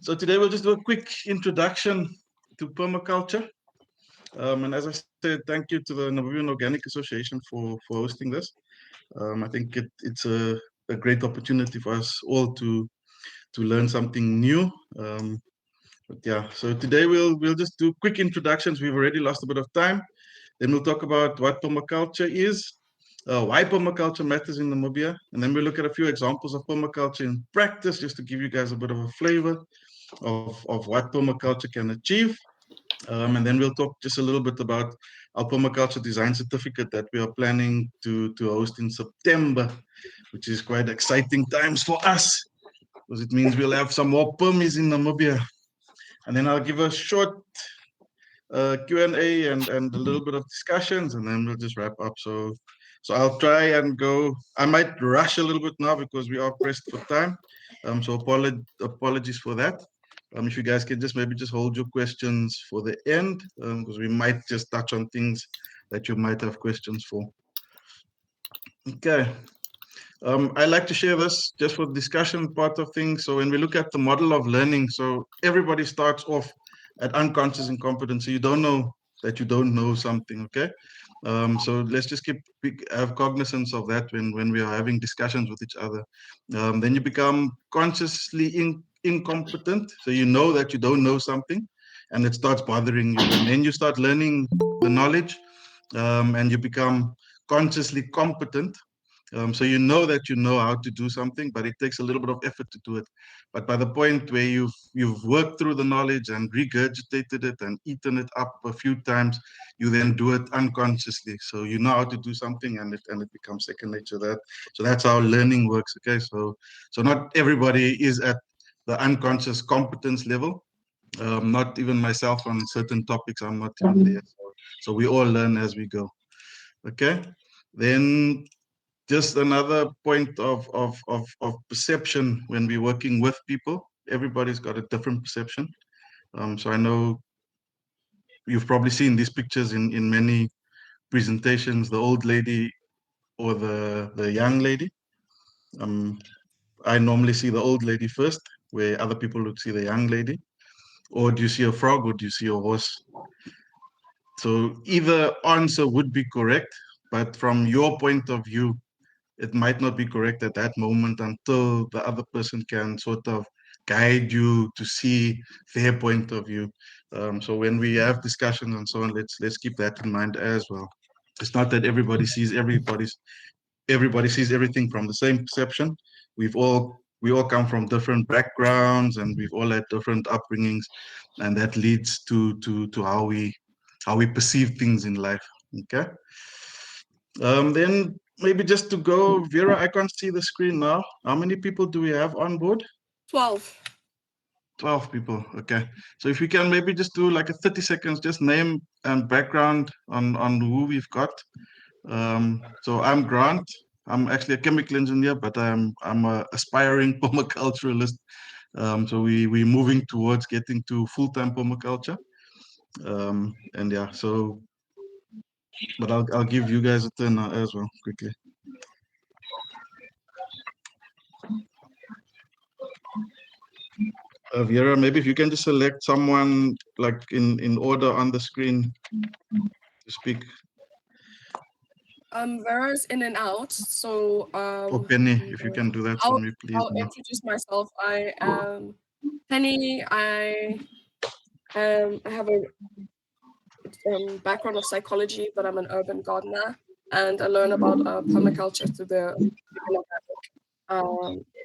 So today we'll just do a quick introduction to permaculture. And as I said, thank you to the Namibian Organic Association for hosting this. I think it's a great opportunity for us all to learn something new. But yeah, so today we'll just do quick introductions. We've already lost a bit of time. Then we'll talk about what permaculture is, why permaculture matters in Namibia, and then we'll look at a few examples of permaculture in practice, just to give you guys a bit of a flavor of what permaculture can achieve. And then we'll talk just a little bit about our permaculture design certificate that we are planning to host in September, which is quite exciting times for us because it means we'll have some more permies in Namibia. And then I'll give a short Q&A and a little bit of discussions, and then we'll just wrap up. So I'll try and go. I might rush a little bit now because we are pressed for time. So apologies for that. If you guys can just maybe just hold your questions for the end, because we might just touch on things that you might have questions for. Okay. I like to share this just for the discussion part of things. So when we look at the model of learning, so everybody starts off at unconscious incompetence. So you don't know that you don't know something, okay? So let's just have cognizance of that when we are having discussions with each other. Then you become consciously incompetent. So you know that you don't know something and it starts bothering you. And then you start learning the knowledge and you become consciously competent. So you know that you know how to do something, but it takes a little bit of effort to do it. But by the point where you've worked through the knowledge and regurgitated it and eaten it up a few times, you then do it unconsciously. So you know how to do something, and it becomes second nature. So that's how learning works. Okay, so not everybody is at the unconscious competence level. Not even myself on certain topics. I'm not even there. So we all learn as we go. Okay, then just another point of perception when we're working with people. Everybody's got a different perception. So I know you've probably seen these pictures in many presentations, the old lady or the young lady. I normally see the old lady first, where other people would see the young lady. Or do you see a frog or do you see a horse? So either answer would be correct, but from your point of view, it might not be correct at that moment until the other person can sort of guide you to see their point of view. So when we have discussions and so on, let's keep that in mind as well. It's not that everybody sees everything from the same perception. We all come from different backgrounds and we've all had different upbringings, and that leads to how we perceive things in life. Okay. Then maybe just to go, Vera, I can't see the screen now. How many people do we have on board? 12. 12 people. Okay. So if we can maybe just do like a 30 seconds, just name and background on who we've got. So I'm Grant. I'm actually a chemical engineer, but I'm a aspiring permaculturalist. So we're moving towards getting to full-time permaculture. And yeah, so, but I'll give you guys a turn now as well, quickly. Vera, maybe if you can just select someone like in order on the screen to speak. Vera's in and out, so Or Penny, if you can do that for me, please. I'll introduce myself. I am Penny. I have a background of psychology, but I'm an urban gardener, and I learn about permaculture through the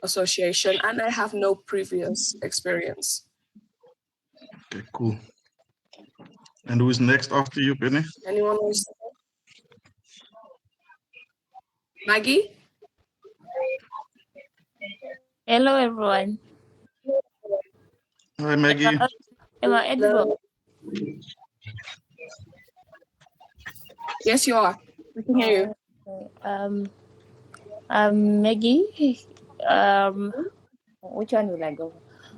association, and I have no previous experience. Okay, cool. And who's next after you, Penny? Anyone else? Maggie? Hello, everyone. Hi, Maggie. Am I edible? Yes, you are. We can hear you. I'm Maggie. Which one will I go?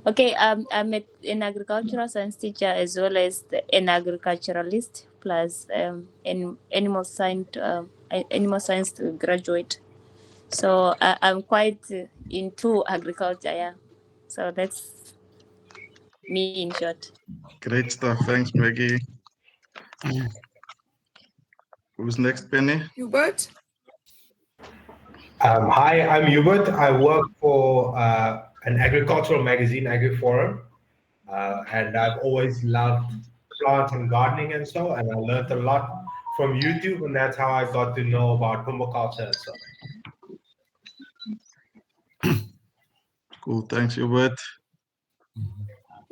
Okay, I'm an agricultural science teacher as well as an agriculturalist, plus an animal science graduate. So I'm quite into agriculture, yeah. So that's me in short. Great stuff. Thanks, Maggie. Who's next, Penny? Hubert? Hi, I'm Hubert. I work for an agricultural magazine, AgriForum, and I've always loved plants and gardening and so, and I learned a lot from YouTube, and that's how I got to know about permaculture and so. Cool. Thanks, Hubert.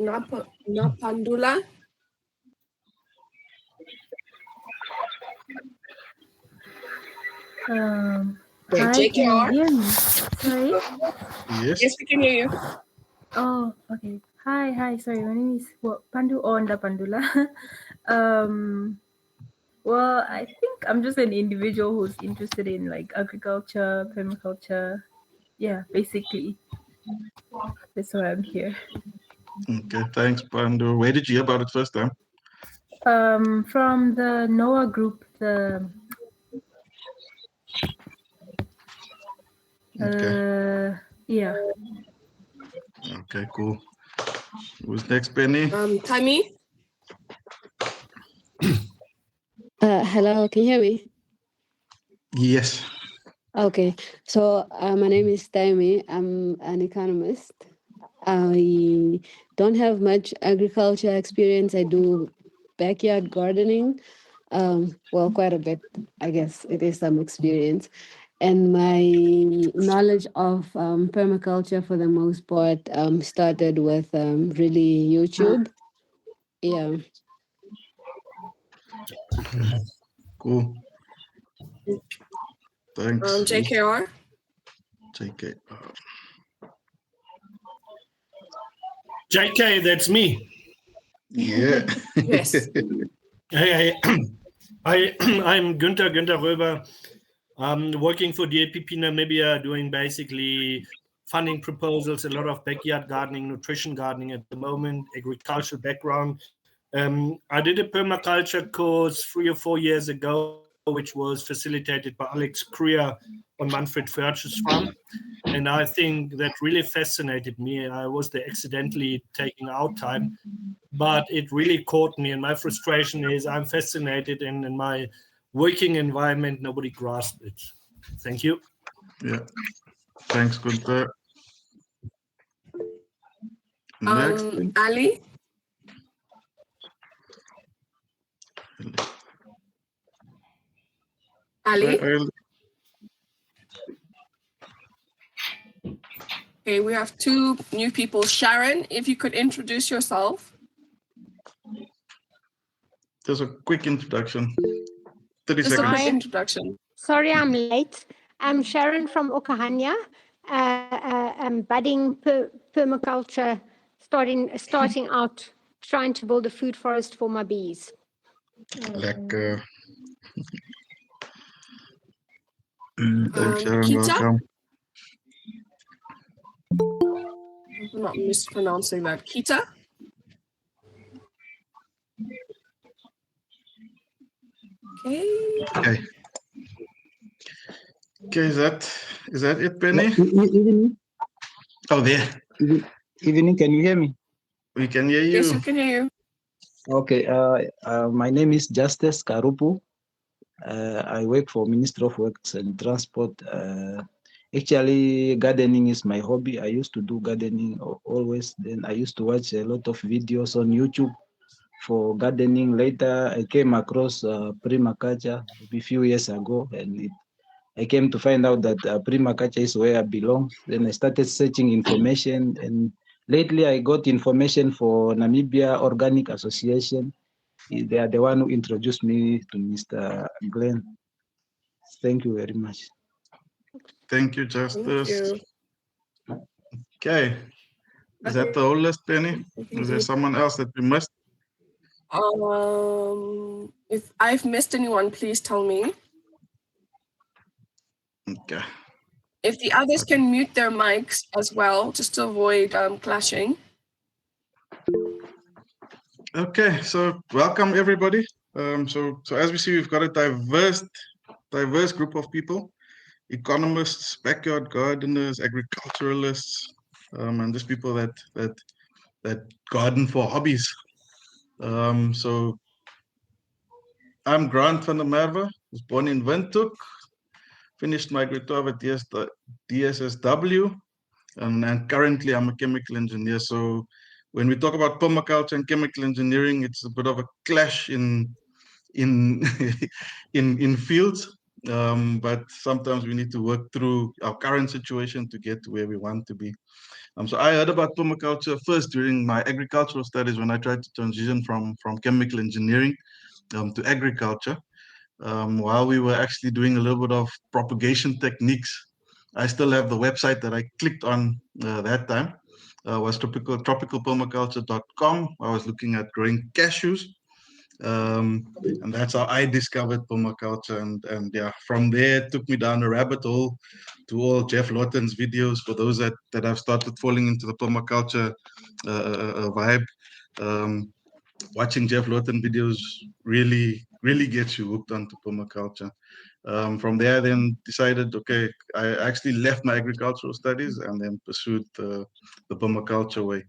Napandula? Hi, JKR? can you hear me? Sorry. Yes. Yes, we can hear you. Oh, okay. Hi. Sorry, my name is Pandu Onda Pandula. Well, I think I'm just an individual who's interested in like agriculture, permaculture. Yeah, basically. That's why I'm here. Okay. Thanks, Pandu. Where did you hear about it first time? From the NOAA group, Okay. yeah. Okay. Cool. Who's next, Penny? Tammy? Hello, can you hear me? Yes. Okay, so my name is Taimi. I'm an economist. I don't have much agriculture experience. I do backyard gardening. Well, quite a bit, I guess. It is some experience. And my knowledge of permaculture, for the most part, started with really YouTube. Yeah. Cool. Thanks. JKR? JK. JK, that's me. Yeah. Yes. Hey, I'm Günther Röber. I'm working for DAPP Namibia, doing basically funding proposals, a lot of backyard gardening, nutrition gardening at the moment, agricultural background. I did a permaculture course 3 or 4 years ago, which was facilitated by Alex Krier on Manfred Förtsch's farm. And I think that really fascinated me. I was there accidentally taking out time, but it really caught me. And my frustration is I'm fascinated, and in my working environment, nobody grasped it. Thank you. Yeah. Thanks, Gunther. Next. Ali? Ali? Okay, we have 2 new people. Sharon, if you could introduce yourself. Just a quick introduction. 30 Just a seconds. quick introduction. Sorry, I'm late. I'm Sharon from Okahanya. I'm budding permaculture, starting out trying to build a food forest for my bees. Lekker. Thanks, Sharon. Kita? Welcome. I'm not mispronouncing that. Kita? Okay. Okay. Okay, is that it, Penny? Evening. Oh, there. Evening, can you hear me? We can hear you. Yes, we can hear you. Okay, my name is Justice Karupu. I work for Ministry of Works and Transport. Actually, gardening is my hobby. I used to do gardening always. Then I used to watch a lot of videos on YouTube for gardening. Later, I came across permaculture a few years ago, and I came to find out that permaculture is where I belong. Then I started searching information, and lately I got information for Namibia Organic Association. They are the one who introduced me to Mr. Glenn. Thank you very much. Thank you, Justice. Thank you. Okay. Is that the whole list, Penny? Is there someone else that we missed? If I've missed anyone, please tell me. Okay. If the others can mute their mics as well, just to avoid clashing. Okay, so welcome everybody. So as we see, we've got a diverse group of people: economists, backyard gardeners, agriculturalists, and just people that that garden for hobbies. So I'm Grant van der Merwe, was born in Windhoek, finished my grade 12 at DSSW, and currently I'm a chemical engineer. So when we talk about permaculture and chemical engineering, it's a bit of a clash in in fields. But sometimes we need to work through our current situation to get to where we want to be. So I heard about permaculture first during my agricultural studies when I tried to transition from chemical engineering to agriculture. While we were actually doing a little bit of propagation techniques, I still have the website that I clicked on that time. Was tropicalpermaculture.com. I was looking at growing cashews, and that's how I discovered permaculture. And yeah, from there it took me down a rabbit hole to all Jeff Lawton's videos. For those that have started falling into the permaculture vibe, watching Jeff Lawton videos really gets you hooked onto permaculture. From there, I then decided, okay, I actually left my agricultural studies and then pursued the permaculture way.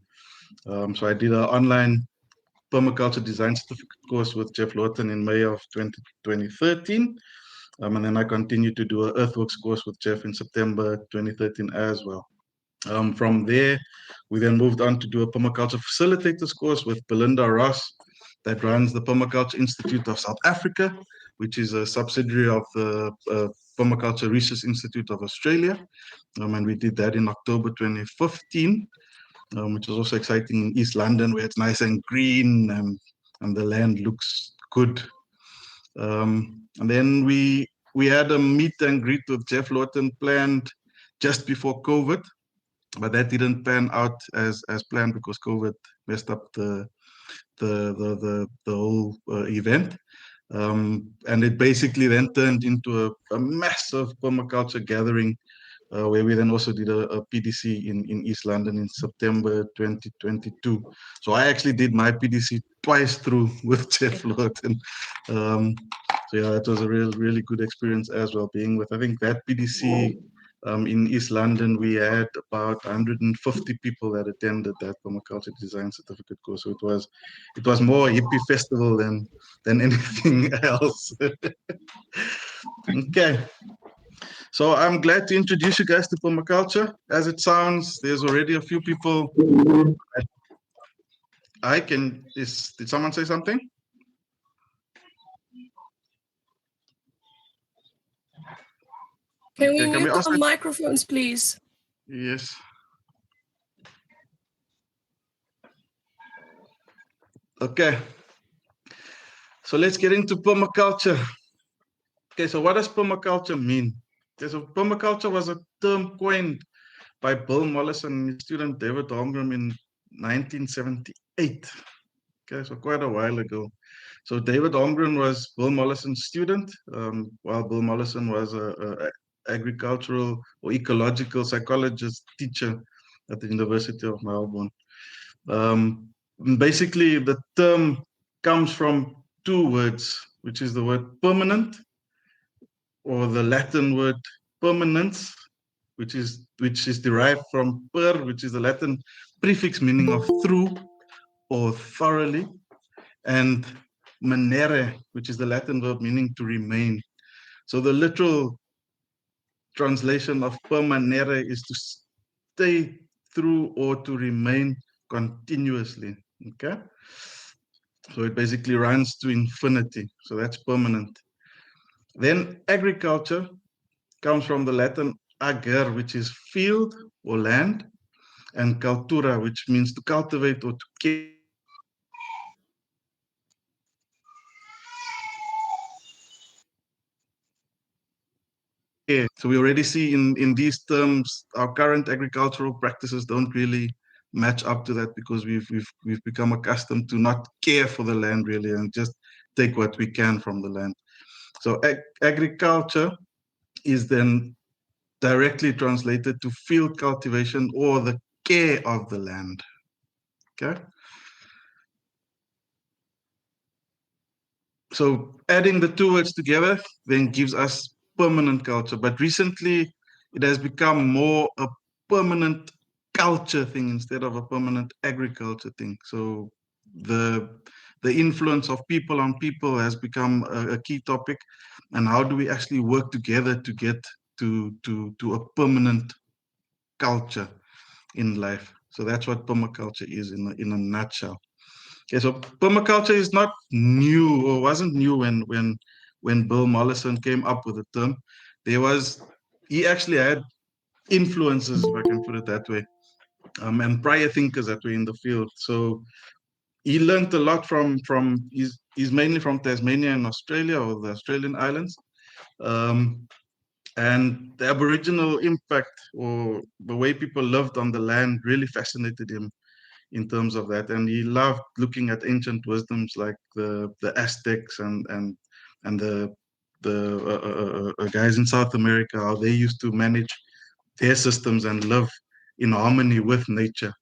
So I did an online permaculture design certificate course with Jeff Lawton in May of 2013. And then I continued to do an earthworks course with Jeff in September 2013 as well. From there, we then moved on to do a permaculture facilitators course with Belinda Ross, that runs the Permaculture Institute of South Africa, which is a subsidiary of the Permaculture Research Institute of Australia. And we did that in October 2015, which was also exciting in East London, where it's nice and green and the land looks good. And then we had a meet and greet with Jeff Lawton planned just before COVID, but that didn't pan out as planned because COVID messed up the whole event. And it basically then turned into a massive permaculture gathering where we then also did a PDC in East London in September 2022. So I actually did my PDC twice through with Jeff Lawton. So yeah, that was a really good experience as well, being with, I think that PDC in East London, we had about 150 people that attended that permaculture design certificate course. So it was more a hippie festival than anything else. Okay. So I'm glad to introduce you guys to permaculture. As it sounds, there's already a few people. Did someone say something? Can we Okay, mute the microphones, please? Yes. Okay. So let's get into permaculture. Okay, so what does permaculture mean? Okay, so permaculture was a term coined by Bill Mollison and his student David Holmgren in 1978. Okay, so quite a while ago. So David Holmgren was Bill Mollison's student, while Bill Mollison was a agricultural or ecological psychologist teacher at the University of Melbourne. Basically, the term comes from two words, which is the word permanent, or the Latin word permanence, which is derived from per, which is the Latin prefix meaning of through or thoroughly, and manere, which is the Latin verb meaning to remain. So the literal translation of permanere is to stay through or to remain continuously. Okay, so it basically runs to infinity. So that's permanent. Then agriculture comes from the Latin ager, which is field or land, and cultura, which means to cultivate or to care. So we already see in these terms, our current agricultural practices don't really match up to that, because we've become accustomed to not care for the land really and just take what we can from the land. So agriculture is then directly translated to field cultivation or the care of the land. Okay. So adding the two words together then gives us permanent culture. But recently, it has become more a permanent culture thing instead of a permanent agriculture thing. So the influence of people on people has become a key topic, and how do we actually work together to get to a permanent culture in life. So that's what permaculture is in a nutshell. Okay, so permaculture is not new, or wasn't new when Bill Mollison came up with the term. He actually had influences, if I can put it that way, and prior thinkers that were in the field. So he learned a lot he's mainly from Tasmania in Australia, or the Australian islands. And the Aboriginal impact, or the way people lived on the land, really fascinated him in terms of that. And he loved looking at ancient wisdoms like the Aztecs and the guys in South America, how they used to manage their systems and live in harmony with nature.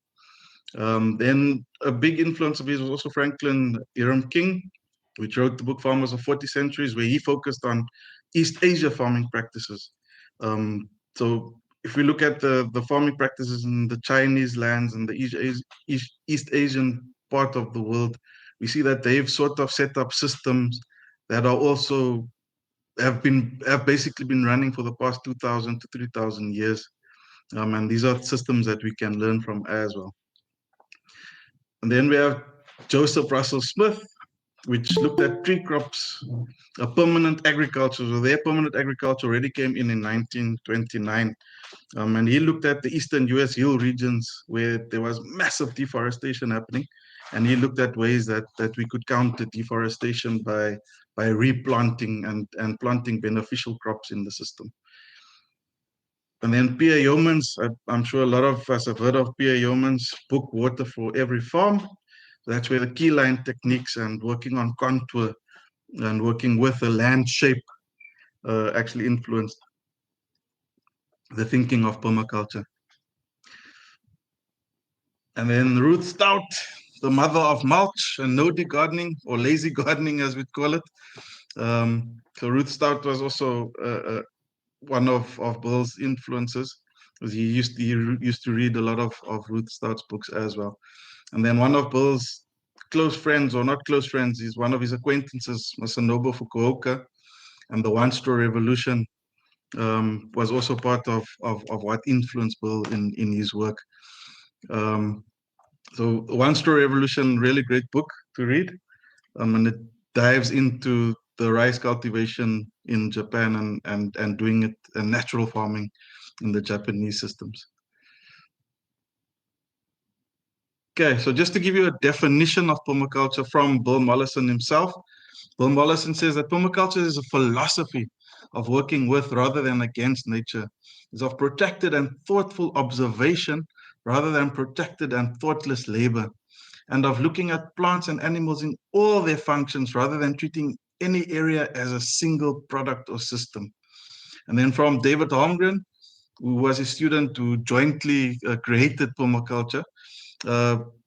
Then a big influence of his was also Franklin Hiram King, which wrote the book Farmers of 40 Centuries, where he focused on East Asia farming practices. So if we look at the farming practices in the Chinese lands and the East Asian part of the world, we see that they've sort of set up systems that are also have basically been running for the past 2,000 to 3,000 years. And these are systems that we can learn from as well. And then we have Joseph Russell Smith, which looked at tree crops, a permanent agriculture. So their permanent agriculture already came in 1929. And he looked at the eastern US hill regions where there was massive deforestation happening. And he looked at ways that we could counter deforestation by replanting and planting beneficial crops in the system. And then Pierre Yeomans, I'm sure a lot of us have heard of Pierre Yeomans' book, Water for Every Farm. That's where the key line techniques and working on contour and working with the land shape actually influenced the thinking of permaculture. And then Ruth Stout, the mother of mulch and no-dig gardening, or lazy gardening as we'd call it. So Ruth Stout was also one of Bill's influences, because he used to read a lot of Ruth Stout's books as well. And then one of Bill's close friends, or not close friends, is one of his acquaintances, Masanobu Fukuoka, and the One Straw Revolution was also part of what influenced Bill in his work. So One Straw Revolution, really great book to read, and it dives into the rice cultivation in Japan and doing it and natural farming in the Japanese systems. Okay, so just to give you a definition of permaculture from Bill Mollison himself, Bill Mollison says that permaculture is a philosophy of working with rather than against nature. It's of protected and thoughtful observation rather than protected and thoughtless labor, and of looking at plants and animals in all their functions rather than treating any area as a single product or system. And then from David Holmgren, who was a student who jointly created permaculture,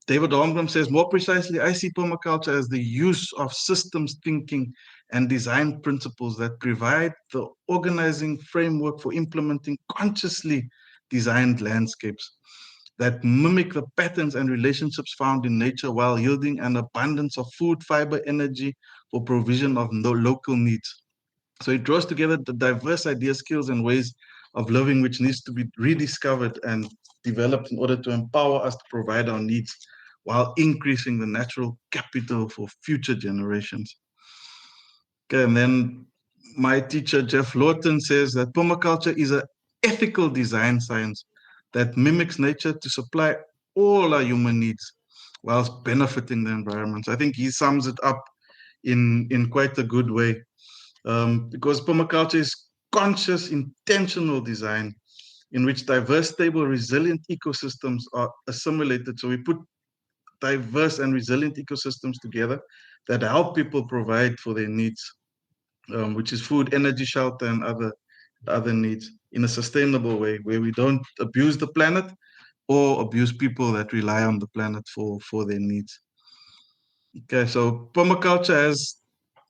David Holmgren says, more precisely, I see permaculture as the use of systems thinking and design principles that provide the organizing framework for implementing consciously designed landscapes that mimic the patterns and relationships found in nature while yielding an abundance of food, fiber, energy for provision of local needs. So it draws together the diverse ideas, skills, and ways of living which needs to be rediscovered and developed in order to empower us to provide our needs while increasing the natural capital for future generations. Okay, and then my teacher, Jeff Lawton, says that permaculture is an ethical design science that mimics nature to supply all our human needs whilst benefiting the environment. So I think he sums it up in quite a good way, because permaculture is conscious, intentional design in which diverse, stable, resilient ecosystems are assimilated. So we put diverse and resilient ecosystems together that help people provide for their needs, which is food, energy, shelter, and other needs in a sustainable way, where we don't abuse the planet or abuse people that rely on the planet for their needs. Okay, so permaculture has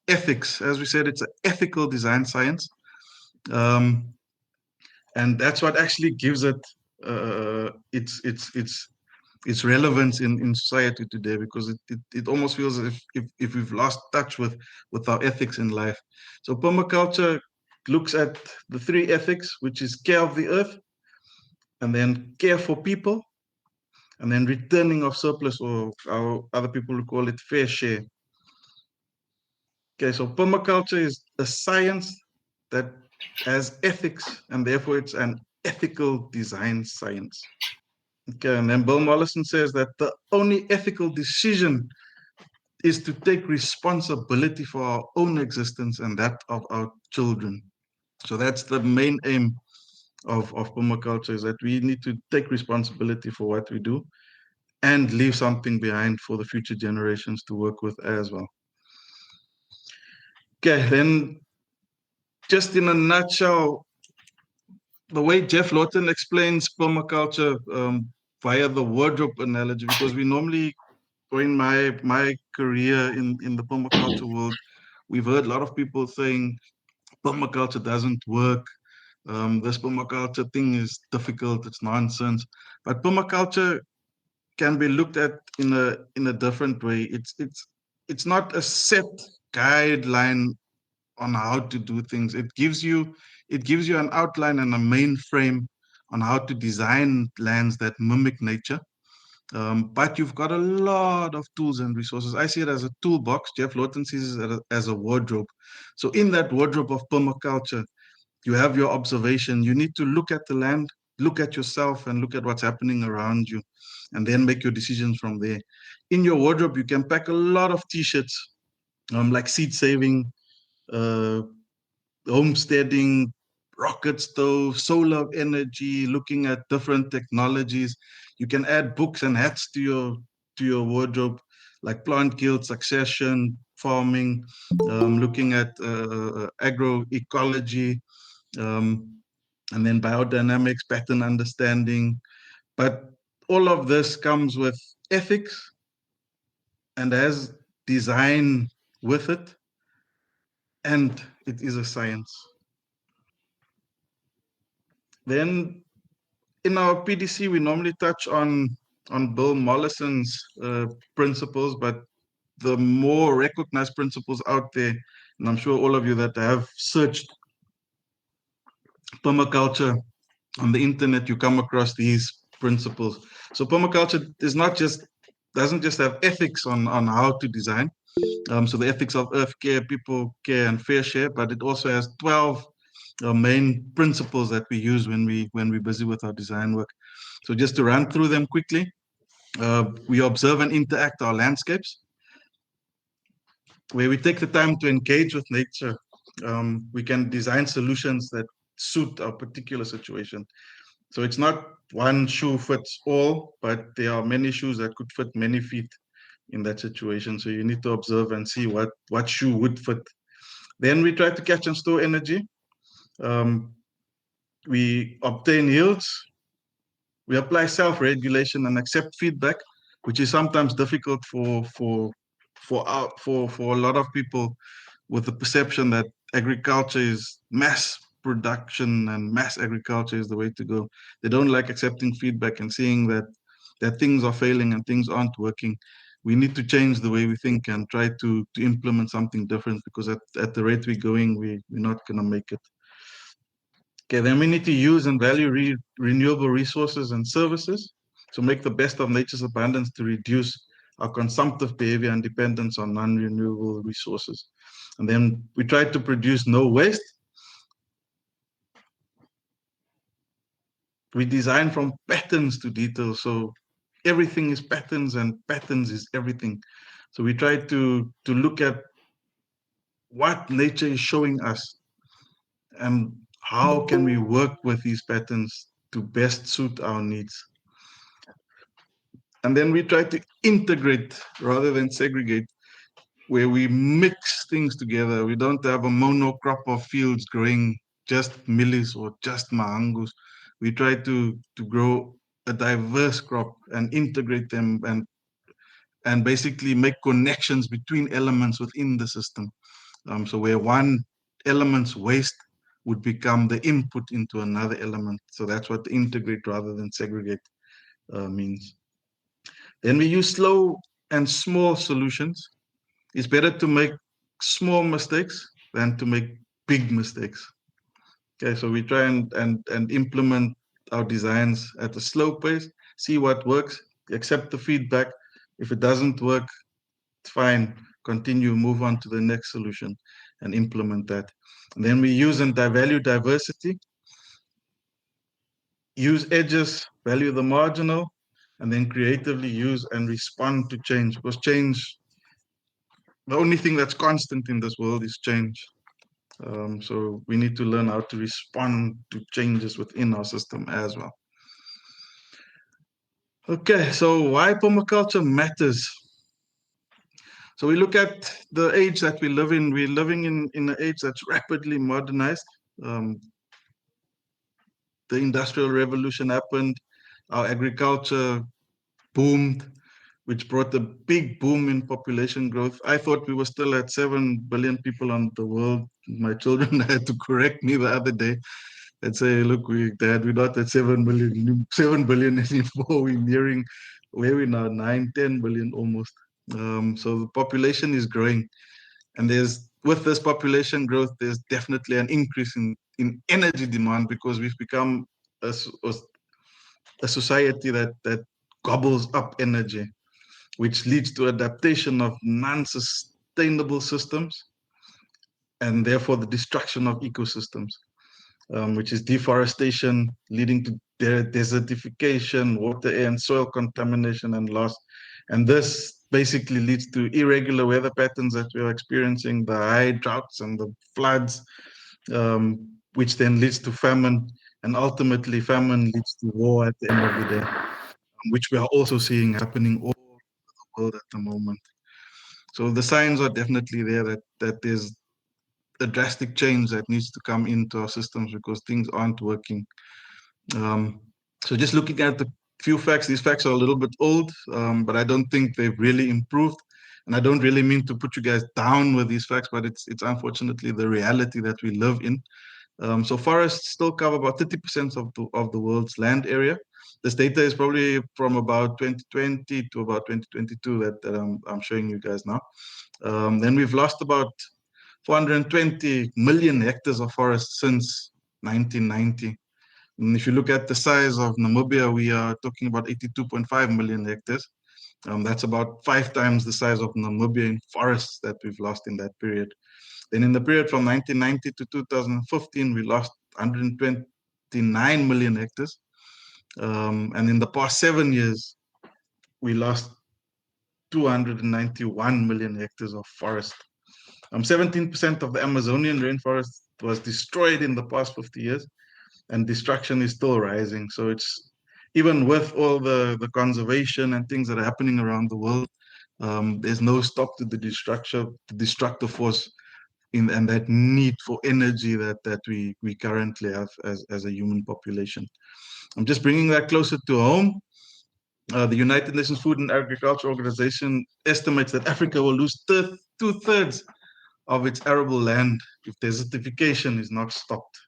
ethics. As we said, it's an ethical design science. And that's what actually gives it its relevance in society today, because it almost feels as if we've lost touch with our ethics in life. So permaculture looks at the three ethics, which is care of the earth, and then care for people, and then returning of surplus, or how other people will call it fair share. Okay, so permaculture is a science that has ethics, and therefore it's an ethical design science. Okay, and then Bill Mollison says that the only ethical decision is to take responsibility for our own existence and that of our children. So that's the main aim of permaculture, is that we need to take responsibility for what we do and leave something behind for the future generations to work with as well. Okay, then just in a nutshell, the way Jeff Lawton explains permaculture via the wardrobe analogy, because we normally, or in my career in the permaculture world, we've heard a lot of people saying permaculture doesn't work. This permaculture thing is difficult. It's nonsense. But permaculture can be looked at in a different way. It's not a set guideline on how to do things. It gives you an outline and a main frame on how to design lands that mimic nature. But you've got a lot of tools and resources. I see it as a toolbox. Jeff Lawton sees it as a wardrobe. So in that wardrobe of permaculture, you have your observation. You need to look at the land, look at yourself, and look at what's happening around you, and then make your decisions from there. In your wardrobe, you can pack a lot of t-shirts, like seed saving, uh, homesteading, rocket stove, solar energy, looking at different technologies. You can add books and hats to your wardrobe, like plant guild, succession, farming, looking at agroecology, um, and then biodynamics, pattern understanding. But all of this comes with ethics and has design with it, and it is a science. Then in our PDC, we normally touch on Bill Mollison's principles, but the more recognized principles out there, and I'm sure all of you that have searched permaculture on the internet, you come across these principles. So permaculture is not just doesn't just have ethics on how to design. So the ethics of earth care, people care, and fair share, but it also has 12 main principles that we use when we're busy with our design work. So just to run through them quickly, we observe and interact our landscapes, where we take the time to engage with nature. We can design solutions that suit our particular situation. So it's not one shoe fits all, but there are many shoes that could fit many feet in that situation. So you need to observe and see what shoe would fit. Then we try to catch and store energy. We obtain yields. We apply self-regulation and accept feedback, which is sometimes difficult for a lot of people, with the perception that agriculture is mass production and mass agriculture is the way to go. They don't like accepting feedback and seeing that things are failing and things aren't working. We need to change the way we think and try to implement something different, because at the rate we're going, we're not going to make it. Okay, then we need to use and value renewable resources and services to make the best of nature's abundance, to reduce our consumptive behavior and dependence on non-renewable resources. And then we try to produce no waste. We design from patterns to details. So everything is patterns, and patterns is everything. So we try to look at what nature is showing us and how can we work with these patterns to best suit our needs. And then we try to integrate rather than segregate, where we mix things together. We don't have a monocrop of fields growing just millis or just mahangus. We try to grow a diverse crop and integrate them, and basically make connections between elements within the system. So where one element's waste, would become the input into another element. So that's what integrate rather than segregate means. Then we use slow and small solutions. It's better to make small mistakes than to make big mistakes. Okay, so we try and implement our designs at a slow pace, see what works, accept the feedback. If it doesn't work, it's fine, continue, move on to the next solution and implement that. And then we use and value diversity, use edges, value the marginal, and then creatively use and respond to change, because change, the only thing that's constant in this world is change. So we need to learn how to respond to changes within our system as well. Okay, so why permaculture matters. So we look at the age that we live in. We're living in an age that's rapidly modernized. The Industrial Revolution happened, our agriculture boomed, which brought a big boom in population growth. I thought we were still at 7 billion people on the world. My children had to correct me the other day and say, look, Dad, we're not at 7 billion, 7 billion anymore. We're nearing, where we now, 9, 10 billion almost. So the population is growing. And with this population growth, there's definitely an increase in energy demand, because we've become a society that gobbles up energy, which leads to adaptation of non-sustainable systems and therefore the destruction of ecosystems, which is deforestation leading to desertification, water, air, and soil contamination and loss. And this basically leads to irregular weather patterns that we are experiencing, the high droughts and the floods, which then leads to famine. And ultimately, famine leads to war at the end of the day, which we are also seeing happening all over the world at the moment. So the signs are definitely there that there's a drastic change that needs to come into our systems, because things aren't working. So just looking at the few facts, these facts are a little bit old, but I don't think they've really improved. And I don't really mean to put you guys down with these facts, but it's unfortunately the reality that we live in. So forests still cover about 30% of the world's land area. This data is probably from about 2020 to about 2022 that I'm showing you guys now. Then we've lost about 420 million hectares of forest since 1990. And if you look at the size of Namibia, we are talking about 82.5 million hectares. That's about 5 times the size of Namibia in forests that we've lost in that period. Then in the period from 1990 to 2015, we lost 129 million hectares. And in the past 7 years, we lost 291 million hectares of forest. 17% of the Amazonian rainforest was destroyed in the past 50 years, and destruction is still rising. So it's, even with all the conservation and things that are happening around the world, there's no stop to the destructive force and that need for energy that we currently have as a human population. I'm just bringing that closer to home. The United Nations Food and Agriculture Organization estimates that Africa will lose 2/3 of its arable land if desertification is not stopped.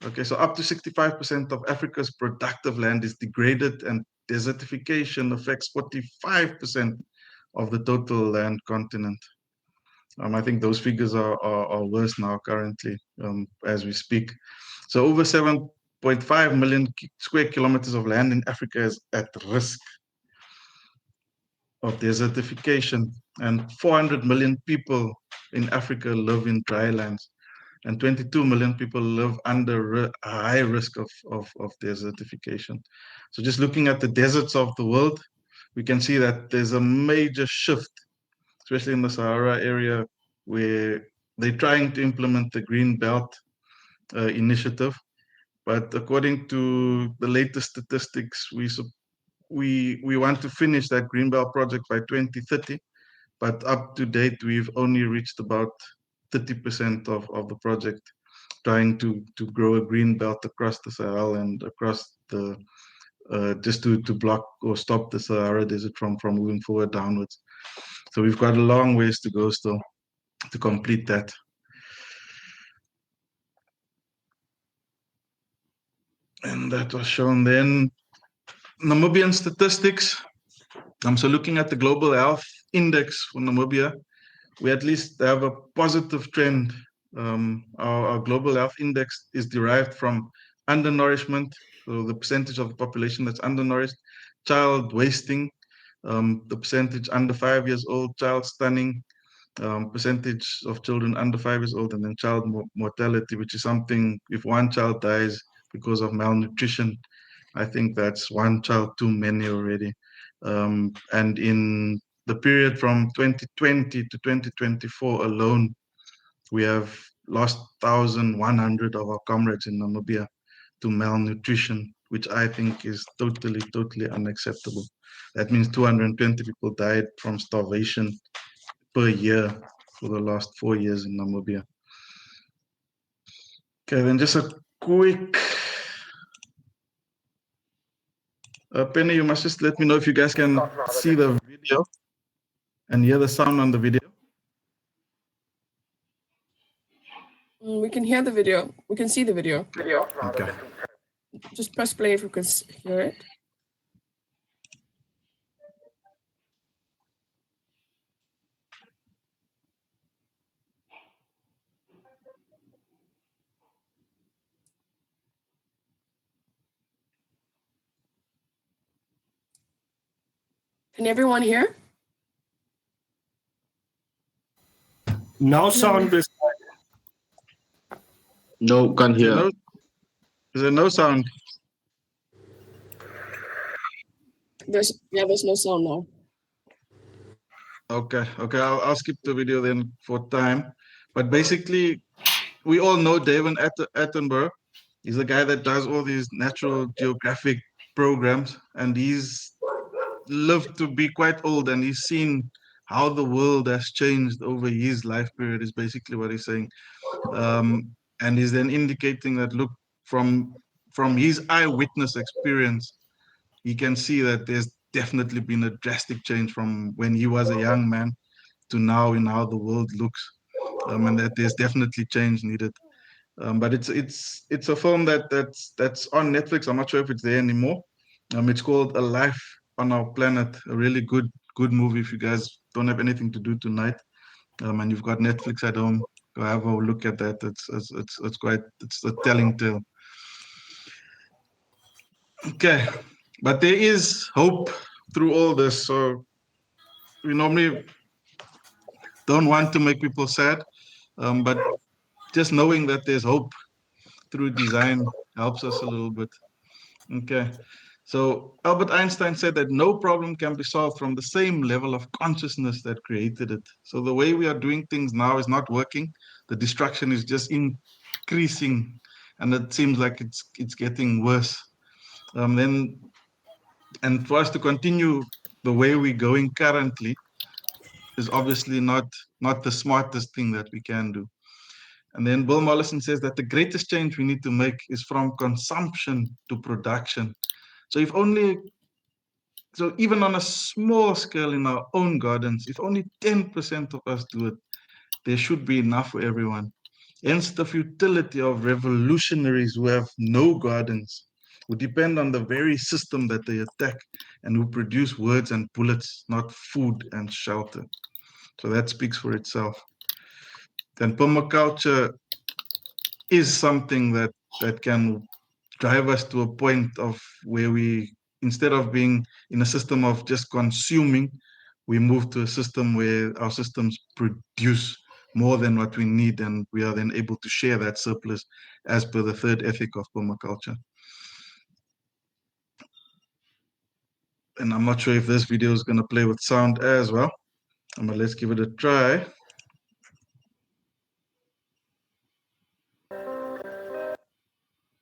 Okay, so up to 65% of Africa's productive land is degraded, and desertification affects 45% of the total land continent. I think those figures are worse now currently as we speak. So over 7.5 million square kilometers of land in Africa is at risk of desertification, and 400 million people in Africa live in drylands, and 22 million people live under a high risk of desertification. So just looking at the deserts of the world, we can see that there's a major shift, especially in the Sahara area, where they're trying to implement the Green Belt initiative. But according to the latest statistics, we want to finish that Greenbelt project by 2030, but up to date, we've only reached about 30% of the project, trying to grow a green belt across the Sahel and across the, just to block or stop the Sahara Desert from moving forward downwards. So we've got a long ways to go still to complete that. And that was shown then. Namibian statistics. So looking at the global health index for Namibia, we at least have a positive trend. Our global health index is derived from undernourishment, so the percentage of the population that's undernourished, child wasting, the percentage under 5 years old, child stunning, percentage of children under 5 years old, and then child mortality, which is something, if one child dies because of malnutrition, I think that's one child too many already. And in the period from 2020 to 2024 alone, we have lost 1,100 of our comrades in Namibia to malnutrition, which I think is totally, totally unacceptable. That means 220 people died from starvation per year for the last 4 years in Namibia. Okay, then just a quick Penny, you must just let me know if you guys can see the video and hear the sound on the video. We can hear the video. We can see the video. Okay. Just press play if you can hear it. Can everyone hear? No sound is No, can't hear. Is there no sound? There's no sound now. Okay, I'll skip the video then for time. But basically, we all know David Attenborough. He's the guy that does all these Natural Geographic programs, and he's lived to be quite old, and he's seen how the world has changed over his life period, is basically what he's saying. And he's then indicating that, look, from his eyewitness experience, he can see that there's definitely been a drastic change from when he was a young man to now in how the world looks, and that there's definitely change needed. But it's a film that's on Netflix. I'm not sure if it's there anymore. It's called A Life on Our Planet. A really good movie if you guys don't have anything to do tonight, and you've got Netflix at home. Go have a look at that. It's a telling tale. Okay, but there is hope through all this. So we normally don't want to make people sad, but just knowing that there's hope through design helps us a little bit. Okay, so Albert Einstein said that no problem can be solved from the same level of consciousness that created it. So the way we are doing things now is not working. The destruction is just increasing, and it seems like it's getting worse. And for us to continue the way we're going currently is obviously not the smartest thing that we can do. And then Bill Mollison says that the greatest change we need to make is from consumption to production. So even on a small scale in our own gardens, if only 10% of us do it, there should be enough for everyone. Hence the futility of revolutionaries who have no gardens, who depend on the very system that they attack, and who produce words and bullets, not food and shelter. So that speaks for itself. Then permaculture is something that can drive us to a point of where we, instead of being in a system of just consuming, we move to a system where our systems produce more than what we need, and we are then able to share that surplus as per the third ethic of permaculture. And I'm not sure if this video is going to play with sound as well, but let's give it a try.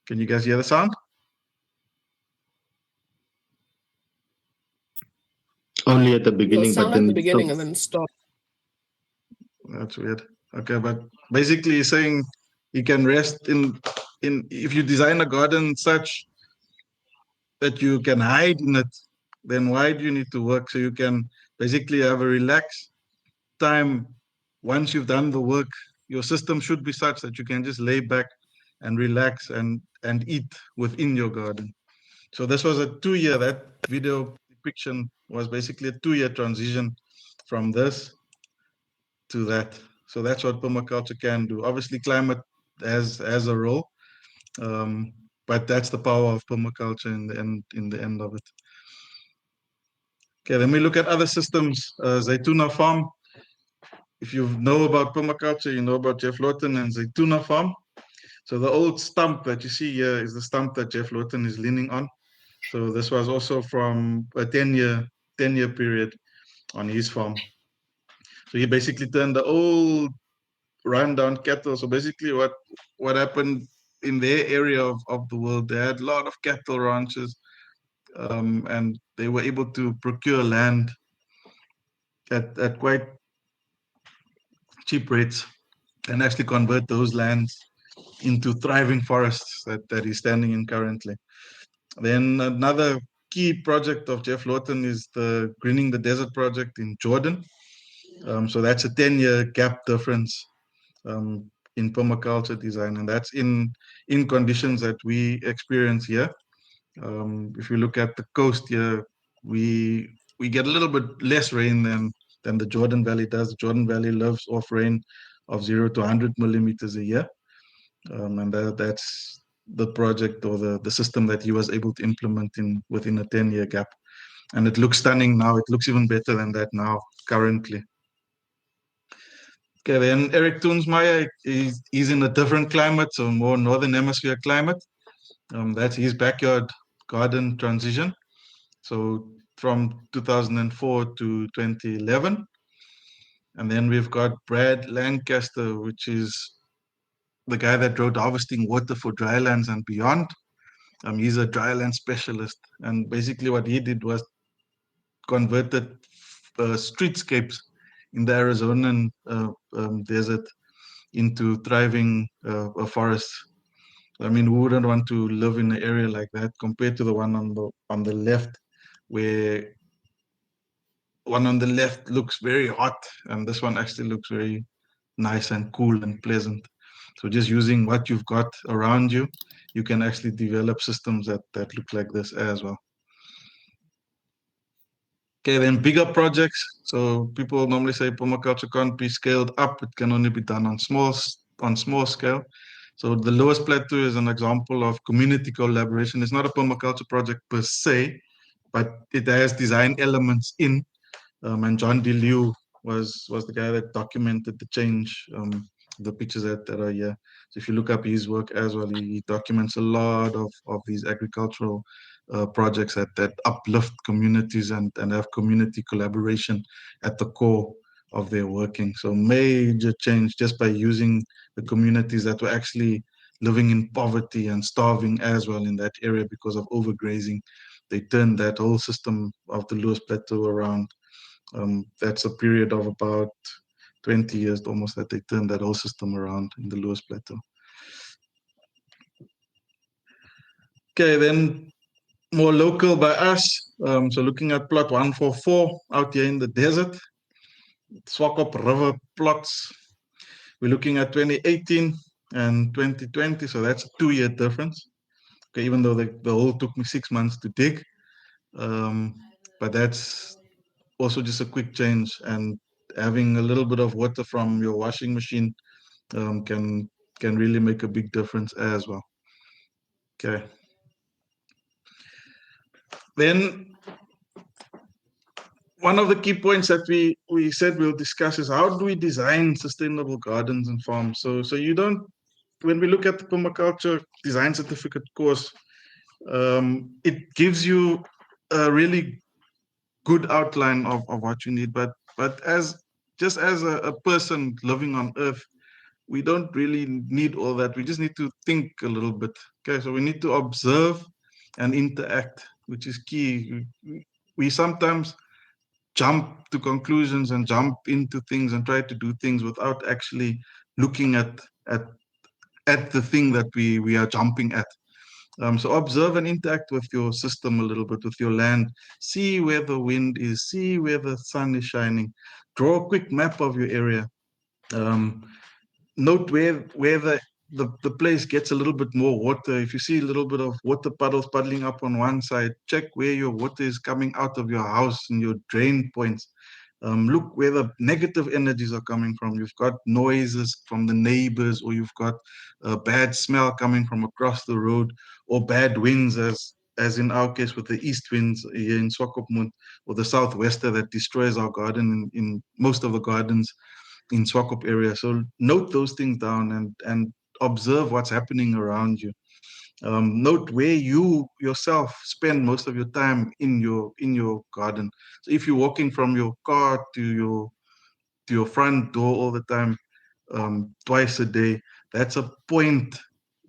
Can you guys hear the sound? Only at the beginning, sound but then at the beginning and then stop. That's weird. Okay, but basically he's saying you can rest in if you design a garden such that you can hide in it, then why do you need to work? So you can basically have a relaxed time. Once you've done the work, your system should be such that you can just lay back and relax and and eat within your garden. So this was a 2-year, that video depiction was basically a 2-year transition from this to that. So that's what permaculture can do. Obviously, climate has a role, but that's the power of permaculture in the end of it. Okay, then we look at other systems. Zaytuna Farm. If you know about permaculture, you know about Jeff Lawton and Zaytuna Farm. So the old stump that you see here is the stump that Jeff Lawton is leaning on. So this was also from a 10-year period on his farm. So he basically turned the old rundown cattle. So basically what happened in their area of the world, they had a lot of cattle ranches, and they were able to procure land at quite cheap rates and actually convert those lands into thriving forests that he's standing in currently. Then another key project of Jeff Lawton is the Greening the Desert project in Jordan. So that's a 10-year gap difference in permaculture design, and that's in conditions that we experience here. If you look at the coast here, we get a little bit less rain than the Jordan Valley does. The Jordan Valley lives off rain of 0 to 100 millimeters a year, and that's the project or the system that he was able to implement within a 10-year gap. And it looks stunning now. It looks even better than that now, currently. Okay, then Eric Toonsmeyer, he's in a different climate, so more northern hemisphere climate. That's his backyard garden transition. So from 2004 to 2011. And then we've got Brad Lancaster, which is the guy that wrote Harvesting Water for Drylands and Beyond. He's a dryland specialist. And basically what he did was converted streetscapes in the Arizonan desert into thriving forests. I mean, who wouldn't want to live in an area like that compared to the one on the left, where one on the left looks very hot, and this one actually looks very nice and cool and pleasant. So just using what you've got around you, you can actually develop systems that look like this as well. Okay, then bigger projects. So people normally say permaculture can't be scaled up; it can only be done on small scale. So the lowest plateau is an example of community collaboration. It's not a permaculture project per se, but it has design elements in. And John DeLew was the guy that documented the change, the pictures that are here. So if you look up his work as well, he documents a lot of these agricultural projects that uplift communities and have community collaboration at the core of their working. So major change just by using the communities that were actually living in poverty and starving as well in that area because of overgrazing. They turned that whole system of the Lewis Plateau around. That's a period of about 20 years almost that they turned that whole system around in the Lewis Plateau. Okay, then more local by us. So looking at plot 144 out here in the desert, Swakop River plots. We're looking at 2018 and 2020, so that's a 2-year difference. Okay, even though the hole took me 6 months to dig, but that's also just a quick change, and having a little bit of water from your washing machine can really make a big difference as well. Okay. Then one of the key points that we said we'll discuss is how do we design sustainable gardens and farms. So you don't, when we look at the permaculture design certificate course, it gives you a really good outline of what you need, but as a person living on earth, we don't really need all that. We just need to think a little bit. Okay, so we need to observe and interact, which is key. We sometimes jump to conclusions and jump into things and try to do things without actually looking at the thing that we are jumping at. So observe and interact with your system a little bit, with your land. See where the wind is, see where the sun is shining. Draw a quick map of your area. Note where the the place gets a little bit more water, if you see a little bit of water puddles puddling up on one side, check where your water is coming out of your house and your drain points. Look where the negative energies are coming from. You've got noises from the neighbors, or you've got a bad smell coming from across the road, or bad winds, as in our case with the east winds here in Swakopmund, or the southwester that destroys our garden in most of the gardens in Swakop area. So note those things down and observe what's happening around you. Note where you yourself spend most of your time in your garden. So if you're walking from your car to your front door all the time, twice a day, that's a point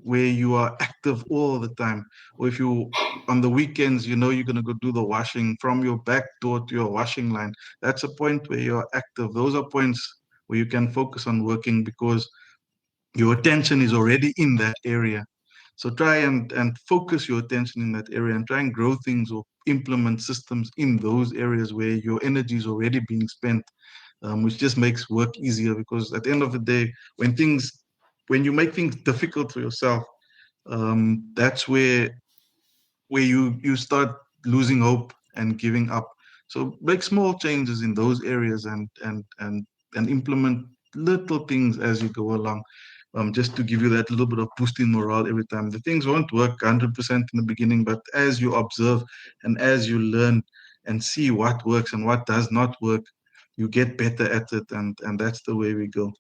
where you are active all the time. Or if you on the weekends, you know you're going to go do the washing from your back door to your washing line, that's a point where you're active. Those are points where you can focus on working because your attention is already in that area. So try and focus your attention in that area and try and grow things or implement systems in those areas where your energy is already being spent, which just makes work easier. Because at the end of the day, when you make things difficult for yourself, that's where you start losing hope and giving up. So make small changes in those areas and implement little things as you go along, just to give you that little bit of boost in morale every time. The things won't work 100% in the beginning, but as you observe and as you learn and see what works and what does not work, you get better at it, and that's the way we go.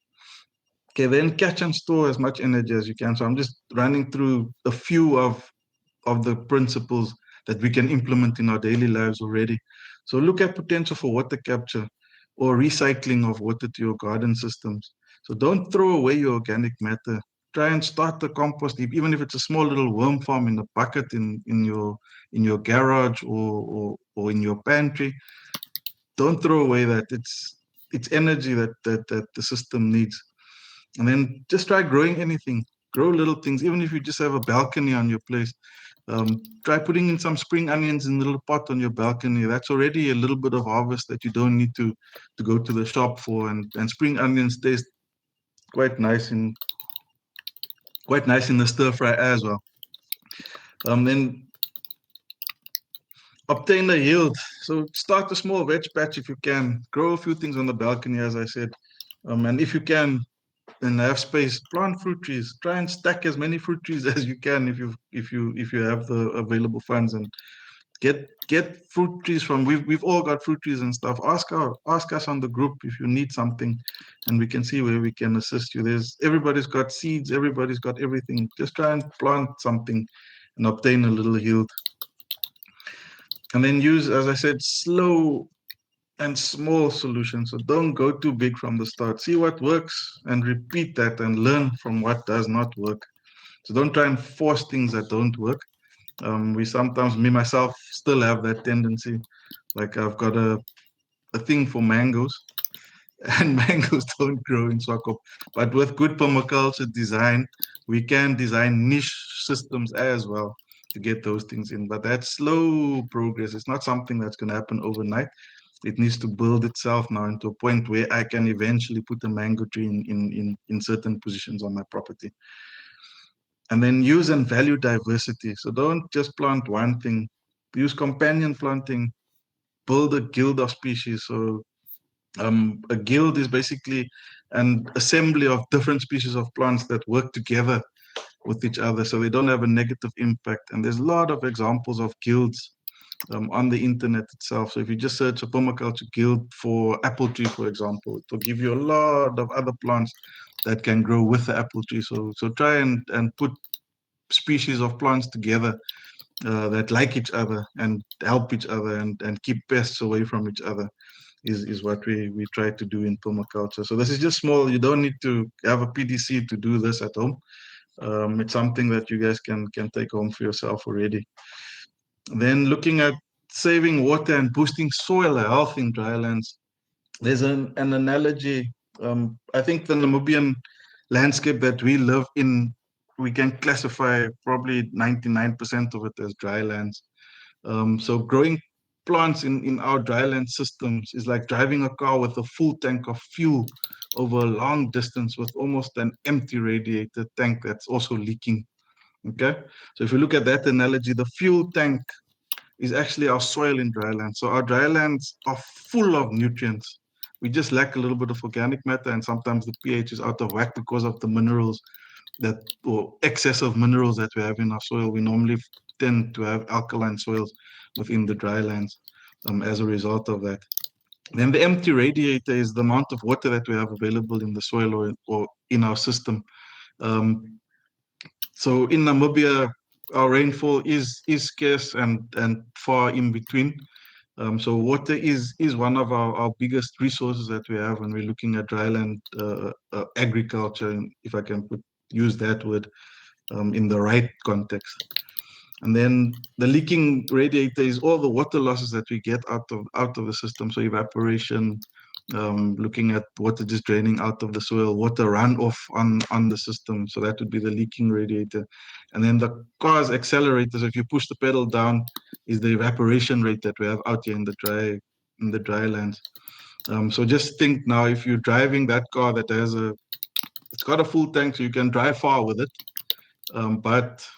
Okay, then catch and store as much energy as you can. So I'm just running through a few of the principles that we can implement in our daily lives already. So look at potential for water capture or recycling of water to your garden systems. So don't throw away your organic matter. Try and start the compost heap, even if it's a small little worm farm in a bucket in your garage or in your pantry. Don't throw away that. It's energy that the system needs. And then just try growing anything. Grow little things, even if you just have a balcony on your place. Try putting in some spring onions in a little pot on your balcony. That's already a little bit of harvest that you don't need to go to the shop for. And spring onions taste quite nice in the stir fry as well. Then obtain a yield. So start a small veg patch if you can. Grow a few things on the balcony, as I said. And if you can, and have space, plant fruit trees. Try and stack as many fruit trees as you can if you have the available funds, and get fruit trees from. We've all got fruit trees and stuff. Ask us on the group if you need something, and we can see where we can assist you. Everybody's got seeds, everybody's got everything. Just try and plant something and obtain a little yield. And then use, as I said, slow and small solutions. So don't go too big from the start. See what works and repeat that and learn from what does not work. So don't try and force things that don't work. We sometimes, me myself, still have that tendency. Like I've got a thing for mangoes, and mangoes don't grow in Swakop. But with good permaculture design, we can design niche systems as well to get those things in. But that's slow progress. It's not something that's going to happen overnight. It needs to build itself now into a point where I can eventually put a mango tree in certain positions on my property. And then use and value diversity. So don't just plant one thing. Use companion planting. Build a guild of species. So a guild is basically an assembly of different species of plants that work together with each other, so they don't have a negative impact. And there's a lot of examples of guilds on the internet itself. So if you just search a permaculture guild for apple tree, for example, it will give you a lot of other plants that can grow with the apple tree. So try and put species of plants together that like each other and help each other and keep pests away from each other is what we try to do in permaculture. So this is just small. You don't need to have a PDC to do this at home. It's something that you guys can take home for yourself already. Then looking at saving water and boosting soil health in drylands, there's an analogy. I think the Namibian landscape that we live in, we can classify probably 99% of it as drylands. So growing plants in our dryland systems is like driving a car with a full tank of fuel over a long distance with almost an empty radiator tank that's also leaking. Okay, so if you look at that analogy, the fuel tank is actually our soil in dryland. So our drylands are full of nutrients. We just lack a little bit of organic matter, and sometimes the pH is out of whack because of the minerals or excess of minerals that we have in our soil. We normally tend to have alkaline soils within the drylands as a result of that. Then the empty radiator is the amount of water that we have available in the soil or in our system. So in Namibia, our rainfall is scarce and far in between. So water is one of our biggest resources that we have when we're looking at dryland agriculture, if I can use that word in the right context. And then the leaking radiator is all the water losses that we get out of the system. So evaporation, looking at water just draining out of the soil, water runoff on the system. So that would be the leaking radiator. And then the car's accelerators, if you push the pedal down, is the evaporation rate that we have out here in the drylands. So just think now, if you're driving that car that it's got a full tank, so you can drive far with it, but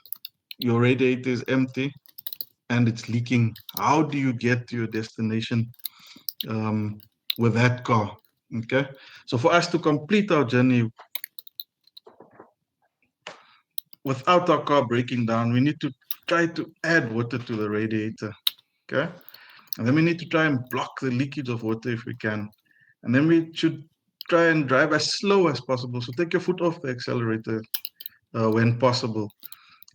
your radiator is empty and it's leaking. How do you get to your destination with that car? Okay, so for us to complete our journey without our car breaking down, we need to try to add water to the radiator. Okay, and then we need to try and block the leakage of water if we can. And then we should try and drive as slow as possible. So take your foot off the accelerator when possible.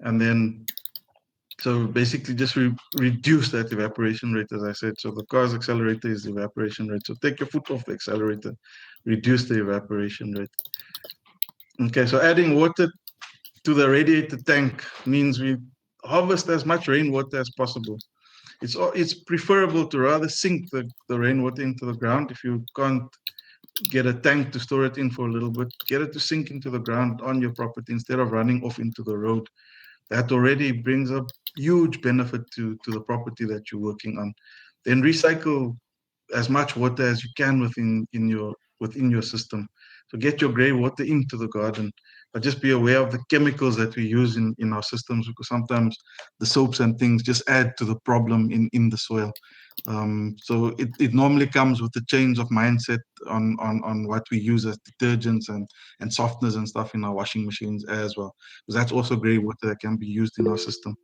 And then, so basically just reduce that evaporation rate, as I said. So the car's accelerator is the evaporation rate. So take your foot off the accelerator, reduce the evaporation rate. Okay, so adding water to the radiator tank means we harvest as much rainwater as possible. It's preferable to rather sink the rainwater into the ground. If you can't get a tank to store it in for a little bit, get it to sink into the ground on your property instead of running off into the road. That already brings a huge benefit to the property that you're working on. Then recycle as much water as you can within your system. So get your grey water into the garden, but just be aware of the chemicals that we use in our systems, because sometimes the soaps and things just add to the problem in the soil. So it normally comes with a change of mindset on what we use as detergents and softeners and stuff in our washing machines as well, because that's also grey water that can be used in our system.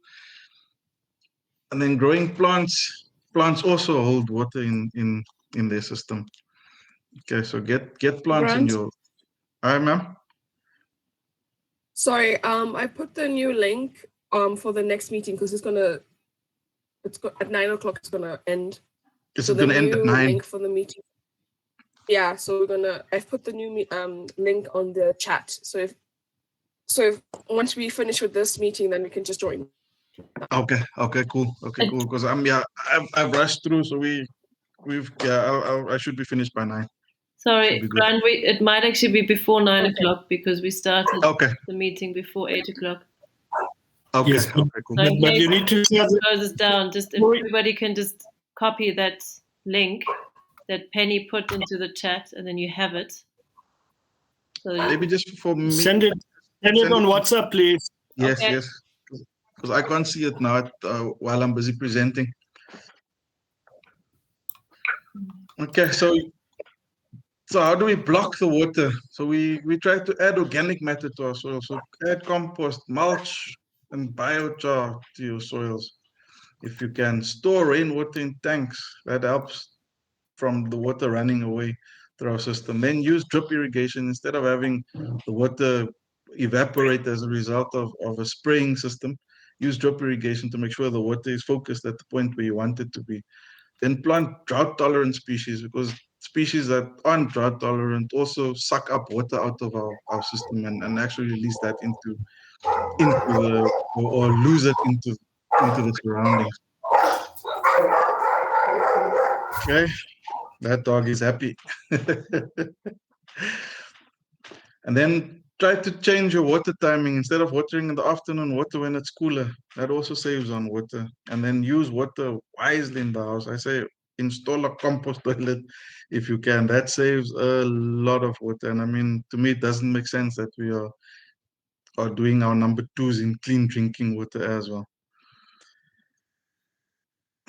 And then growing plants also hold water in their system. Okay, so get plants in Grant? your. Hi, ma'am. Sorry, I put the new link for the next meeting because at 9 o'clock it's gonna end. Is so it gonna end at 9? Link for the meeting. Yeah, so I've put the new link on the chat. So if once we finish with this meeting, then we can just join. Okay, cool. Because I've rushed through, so I should be finished by 9. Sorry, Grant, it might actually be before 9 o'clock because we started the meeting before 8 o'clock. Okay, yes, cool. But you need to close this down. Just if everybody can just copy that link that Penny put into the chat, and then you have it. So maybe just for me. Send it on WhatsApp, please. Yes, yes. Because I can't see it now while I'm busy presenting. Okay, so how do we block the water? So we try to add organic matter to our soil. So add compost, mulch, and biochar to your soils. If you can store rainwater in tanks, that helps from the water running away through our system. Then use drip irrigation instead of having the water evaporate as a result of a spraying system. Use drip irrigation to make sure the water is focused at the point where you want it to be. Then plant drought-tolerant species, because species that aren't drought-tolerant also suck up water out of our system and actually release that into the or lose it into the surroundings. Okay, that dog is happy. And then try to change your water timing. Instead of watering in the afternoon, water when it's cooler. That also saves on water. And then use water wisely in the house. I say install a compost toilet if you can. That saves a lot of water. And I mean, to me, it doesn't make sense that we are doing our number twos in clean drinking water as well.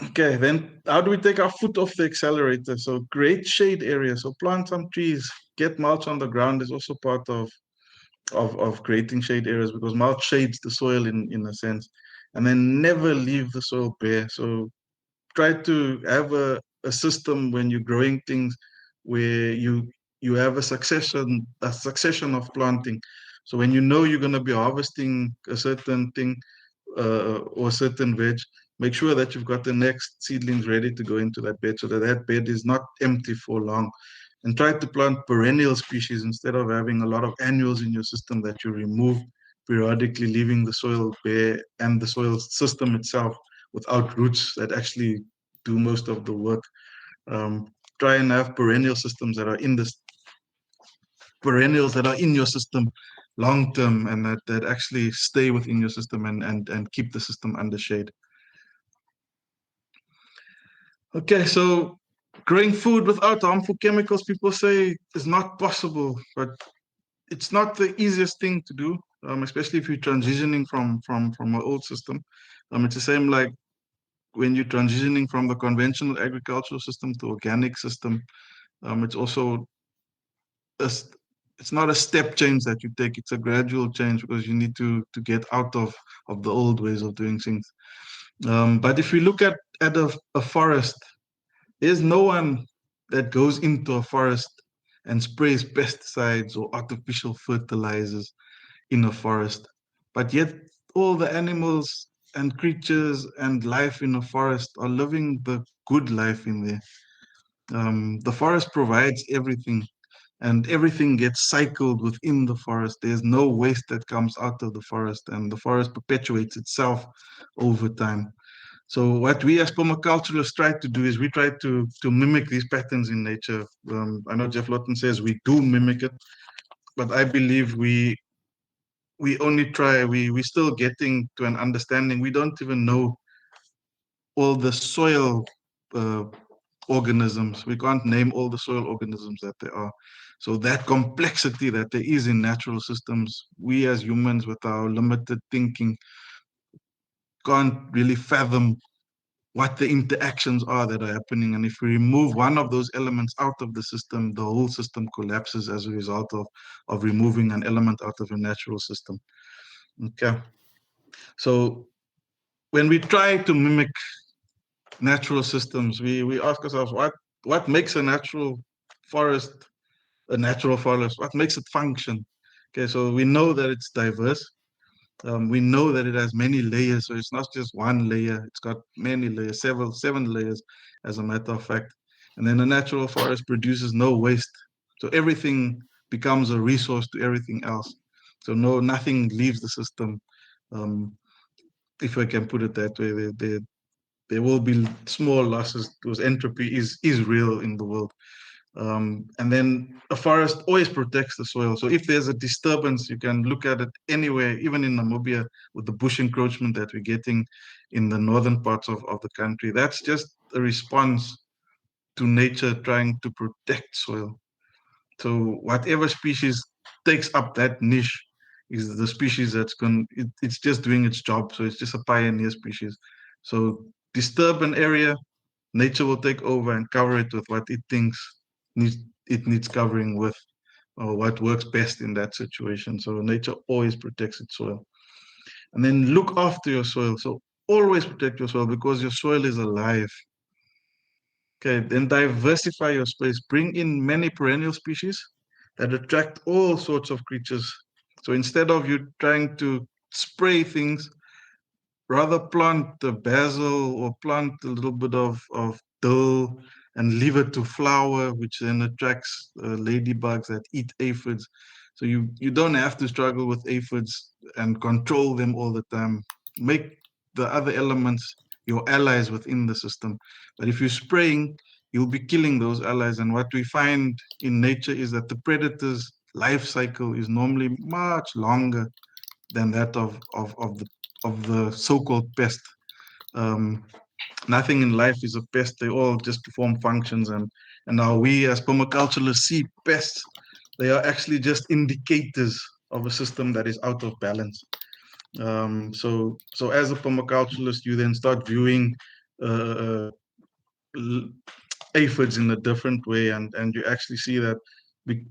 Okay, then how do we take our foot off the accelerator? So create shade areas. So plant some trees, get mulch on the ground is also part of creating shade areas, because mulch shades the soil in a sense. And then never leave the soil bare. So try to have a system when you're growing things where you have a succession of planting. So when you know you're going to be harvesting a certain thing, or certain veg, make sure that you've got the next seedlings ready to go into that bed, so that that bed is not empty for long. And try to plant perennial species instead of having a lot of annuals in your system that you remove periodically, leaving the soil bare and the soil system itself without roots that actually do most of the work. Try and have perennials that are in your system long term, and that actually stay within your system and keep the system under shade. Okay, so growing food without harmful chemicals, people say is not possible, but it's not the easiest thing to do, especially if you're transitioning from an old system. It's the same like when you're transitioning from the conventional agricultural system to organic system. It's also it's not a step change that you take, it's a gradual change, because you need to get out of the old ways of doing things. But if we look at a forest, there's no one that goes into a forest and sprays pesticides or artificial fertilizers in a forest. But yet all the animals and creatures and life in a forest are living the good life in there. The forest provides everything, and everything gets cycled within the forest. There's no waste that comes out of the forest, and the forest perpetuates itself over time. So what we as permaculturists try to do is we try to mimic these patterns in nature. I know Jeff Lawton says we do mimic it, but I believe we only try. We're still getting to an understanding. We don't even know all the soil organisms. We can't name all the soil organisms that there are. So that complexity that there is in natural systems, we as humans with our limited thinking can't really fathom what the interactions are that are happening. And if we remove one of those elements out of the system, the whole system collapses as a result of removing an element out of a natural system. Okay. So when we try to mimic natural systems, we ask ourselves, what makes a natural forest a natural forest? What makes it function? Okay, so we know that it's diverse. We know that it has many layers, so it's not just one layer. It's got many layers, seven layers, as a matter of fact. And then a natural forest produces no waste, so everything becomes a resource to everything else. So nothing leaves the system. If I can put it that way, there will be small losses because entropy is real in the world. And then a forest always protects the soil. So if there's a disturbance, you can look at it anywhere, even in Namibia with the bush encroachment that we're getting in the northern parts of the country. That's just a response to nature trying to protect soil. So whatever species takes up that niche is the species it's just doing its job. So it's just a pioneer species. So disturb an area, nature will take over and cover it with what it thinks it needs covering with, or what works best in that situation. So nature always protects its soil. And then look after your soil. So always protect your soil, because your soil is alive. Okay, then diversify your space. Bring in many perennial species that attract all sorts of creatures. So instead of you trying to spray things, rather plant the basil or plant a little bit of dill and leave it to flower, which then attracts ladybugs that eat aphids. So you don't have to struggle with aphids and control them all the time. Make the other elements your allies within the system. But if you're spraying, you'll be killing those allies. And what we find in nature is that the predator's life cycle is normally much longer than that of the so-called pest. Nothing in life is a pest. They all just perform functions, and now we as permaculturalists see pests. They are actually just indicators of a system that is out of balance. So as a permaculturalist, you then start viewing uh, aphids in a different way, and you actually see that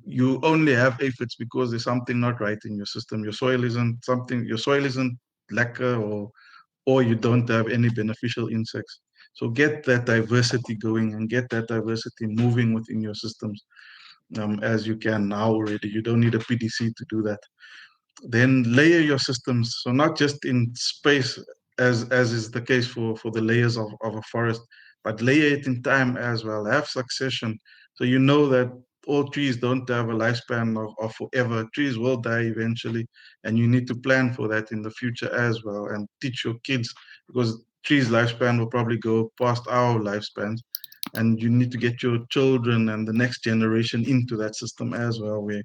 you only have aphids because there's something not right in your system. Your soil isn't lacquer, or you don't have any beneficial insects. So get that diversity going and get that diversity moving within your systems, as you can now already. You don't need a PDC to do that. Then layer your systems, so not just in space, as is the case for the layers of a forest, but layer it in time as well. Have succession, so you know that all trees don't have a lifespan of forever. Trees will die eventually, and you need to plan for that in the future as well, and teach your kids, because trees lifespan will probably go past our lifespans, and you need to get your children and the next generation into that system as well, where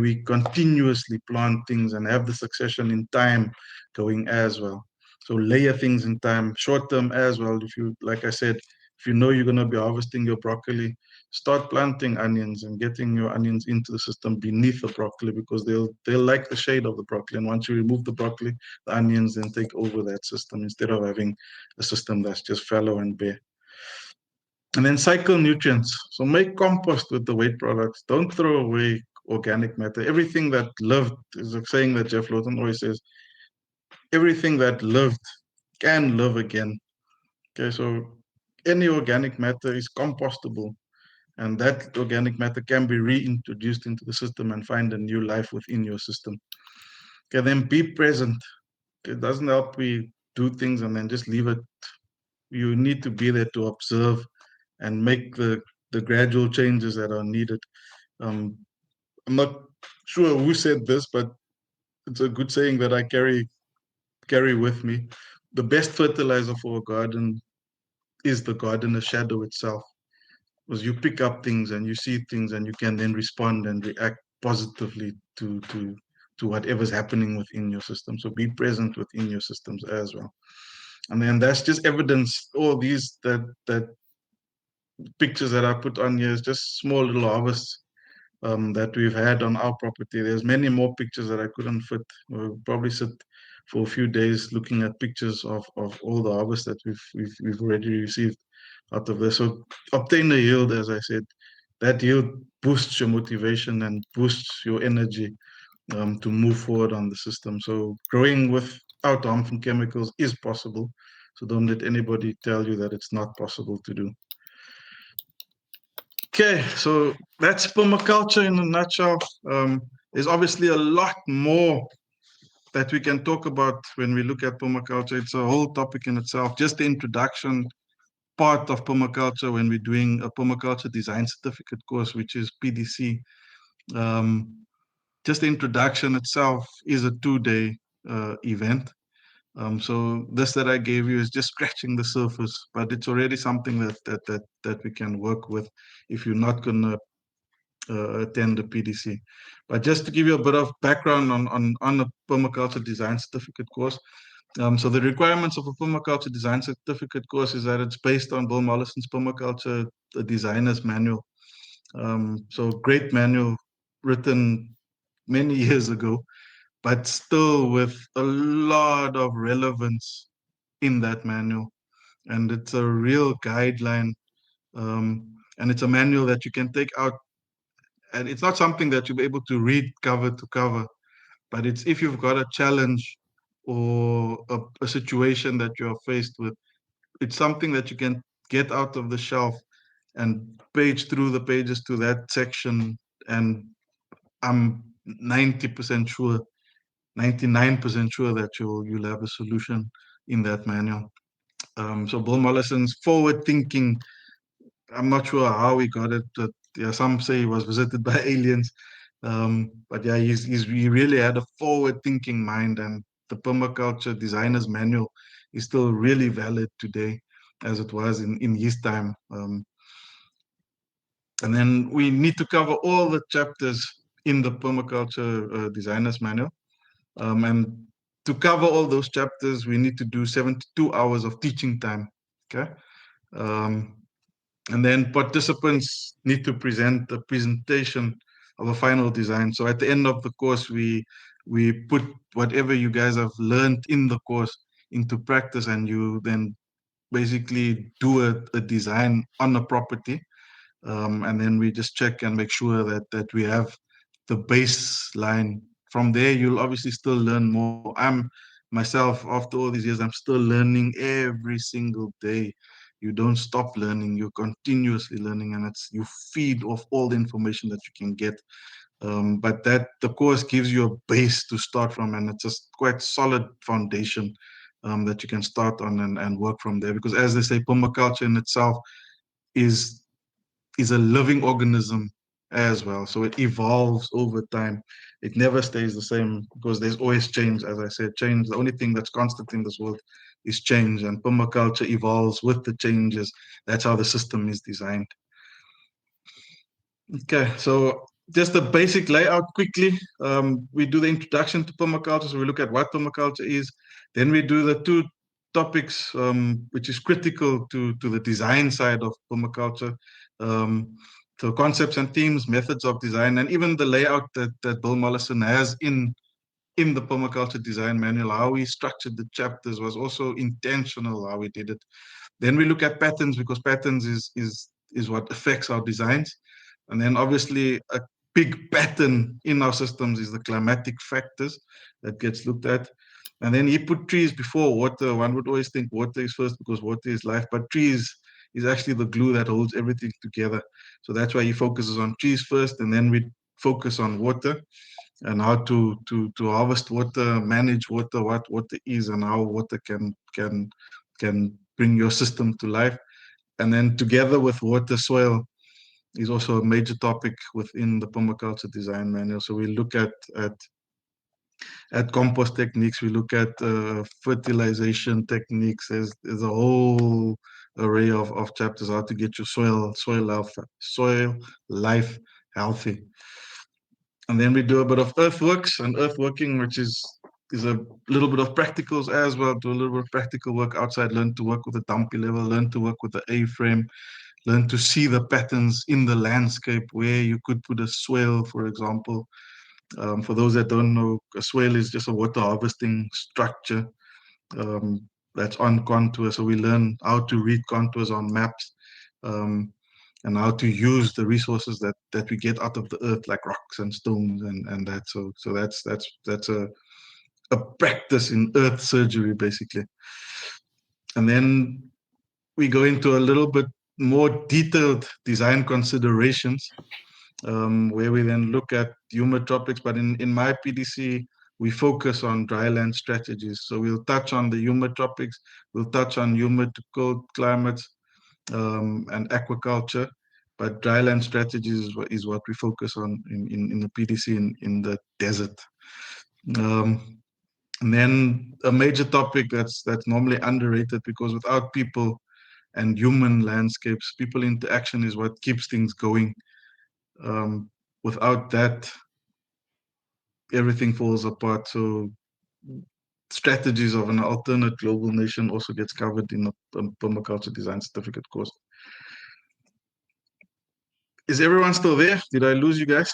we continuously plant things and have the succession in time going as well. So layer things in time, short term as well. If you, like I said, if you know you're going to be harvesting your broccoli, start planting onions and getting your onions into the system beneath the broccoli, because they'll like the shade of the broccoli. And once you remove the broccoli, the onions then take over that system instead of having a system that's just fallow and bare. And then cycle nutrients. So make compost with the waste products. Don't throw away organic matter. Everything that lived, is a saying that Jeff Lawton always says, everything that lived can live again. Okay, so any organic matter is compostable, and that organic matter can be reintroduced into the system and find a new life within your system. Okay, then be present. It doesn't help we do things and then just leave it. You need to be there to observe and make the gradual changes that are needed. I'm not sure who said this, but it's a good saying that I carry with me. The best fertilizer for a garden is the gardener's shadow itself, because you pick up things and you see things and you can then respond and react positively to whatever's happening within your system. So be present within your systems as well. And then that's just evidence. All these that pictures that I put on here is just small little harvests that we've had on our property. There's many more pictures that I couldn't fit. We'll probably sit for a few days looking at pictures of all the harvest that we've already received out of this. So obtain a yield, as I said. That yield boosts your motivation and boosts your energy to move forward on the system. So growing without harmful chemicals is possible. So don't let anybody tell you that it's not possible to do. Okay, so that's permaculture in a nutshell. There's obviously a lot more that we can talk about when we look at permaculture. It's a whole topic in itself. Just the introduction part of permaculture when we're doing a permaculture design certificate course, which is PDC. Just the introduction itself is a 2-day event. So this that I gave you is just scratching the surface, but it's already something that we can work with if you're not gonna attend the PDC. But just to give you a bit of background on the permaculture design certificate course. So the requirements of a permaculture design certificate course is that it's based on Bill Mollison's Permaculture Designer's Manual. So great manual written many years ago, but still with a lot of relevance in that manual. And it's a real guideline. And it's a manual that you can take out. And it's not something that you'll be able to read cover to cover, but it's if you've got a challenge or a situation that you're faced with, it's something that you can get out of the shelf and page through the pages to that section. And I'm 90% sure, 99% sure that you'll have a solution in that manual. So Bill Mollison's forward thinking, I'm not sure how he got it, but yeah, some say he was visited by aliens. But yeah, he really had a forward-thinking mind, and the permaculture designer's manual is still really valid today, as it was in his time. And then we need to cover all the chapters in the permaculture designer's manual. And to cover all those chapters, we need to do 72 hours of teaching time Okay. And then participants need to present a presentation of a final design. So at the end of the course, we put whatever you guys have learned in the course into practice, and you then basically do a design on a property. And then we just check and make sure that we have the baseline. From there, you'll obviously still learn more. I'm myself, after all these years, I'm still learning every single day. You don't stop learning, you're continuously learning, and it's you feed off all the information that you can get. But that the course gives you a base to start from, and it's a quite solid foundation that you can start on and work from there. Because as they say, permaculture in itself is a living organism as well. So it evolves over time. It never stays the same because there's always change. As I said, change. The only thing that's constant in this world is change, and permaculture evolves with the changes. That's how the system is designed. Okay, so just the basic layout quickly. We do the introduction to permaculture, so we look at what permaculture is. Then we do the two topics, which is critical to the design side of permaculture. So concepts and themes, methods of design, and even the layout that Bill Mollison has in the permaculture design manual. How we structured the chapters was also intentional, how we did it. Then we look at patterns, because patterns is what affects our designs. And then obviously a big pattern in our systems is the climatic factors that gets looked at. And then he put trees before water. One would always think water is first because water is life, but trees is actually the glue that holds everything together. So that's why he focuses on trees first, and then we focus on water and how to harvest water, manage water, what water is, and how water can bring your system to life. And then together with water, soil is also a major topic within the permaculture design manual. So we look at compost techniques, we look at fertilization techniques. There's a whole array of chapters how to get your soil life healthy. And then we do a bit of earthworks and earthworking, which is a little bit of practicals as well. Do a little bit of practical work outside, learn to work with a dumpy level, learn to work with the A-frame, learn to see the patterns in the landscape where you could put a swale, for example. For those that don't know, a swale is just a water harvesting structure that's on contour. So we learn how to read contours on maps, and how to use the resources that we get out of the earth, like rocks and stones and that. So that's a practice in earth surgery, basically. And then we go into a little bit more detailed design considerations, where we then look at humid tropics. But in my PDC, we focus on dryland strategies. So we'll touch on the humid tropics, we'll touch on humid to cold climates, and aquaculture. But dryland strategies is what we focus on in the PDC in the desert. And then a major topic that's normally underrated, because without people and human landscapes, people interaction is what keeps things going. Without that, everything falls apart. So strategies of an alternate global nation also gets covered in the permaculture design certificate course. Is everyone still there? Did I lose you guys?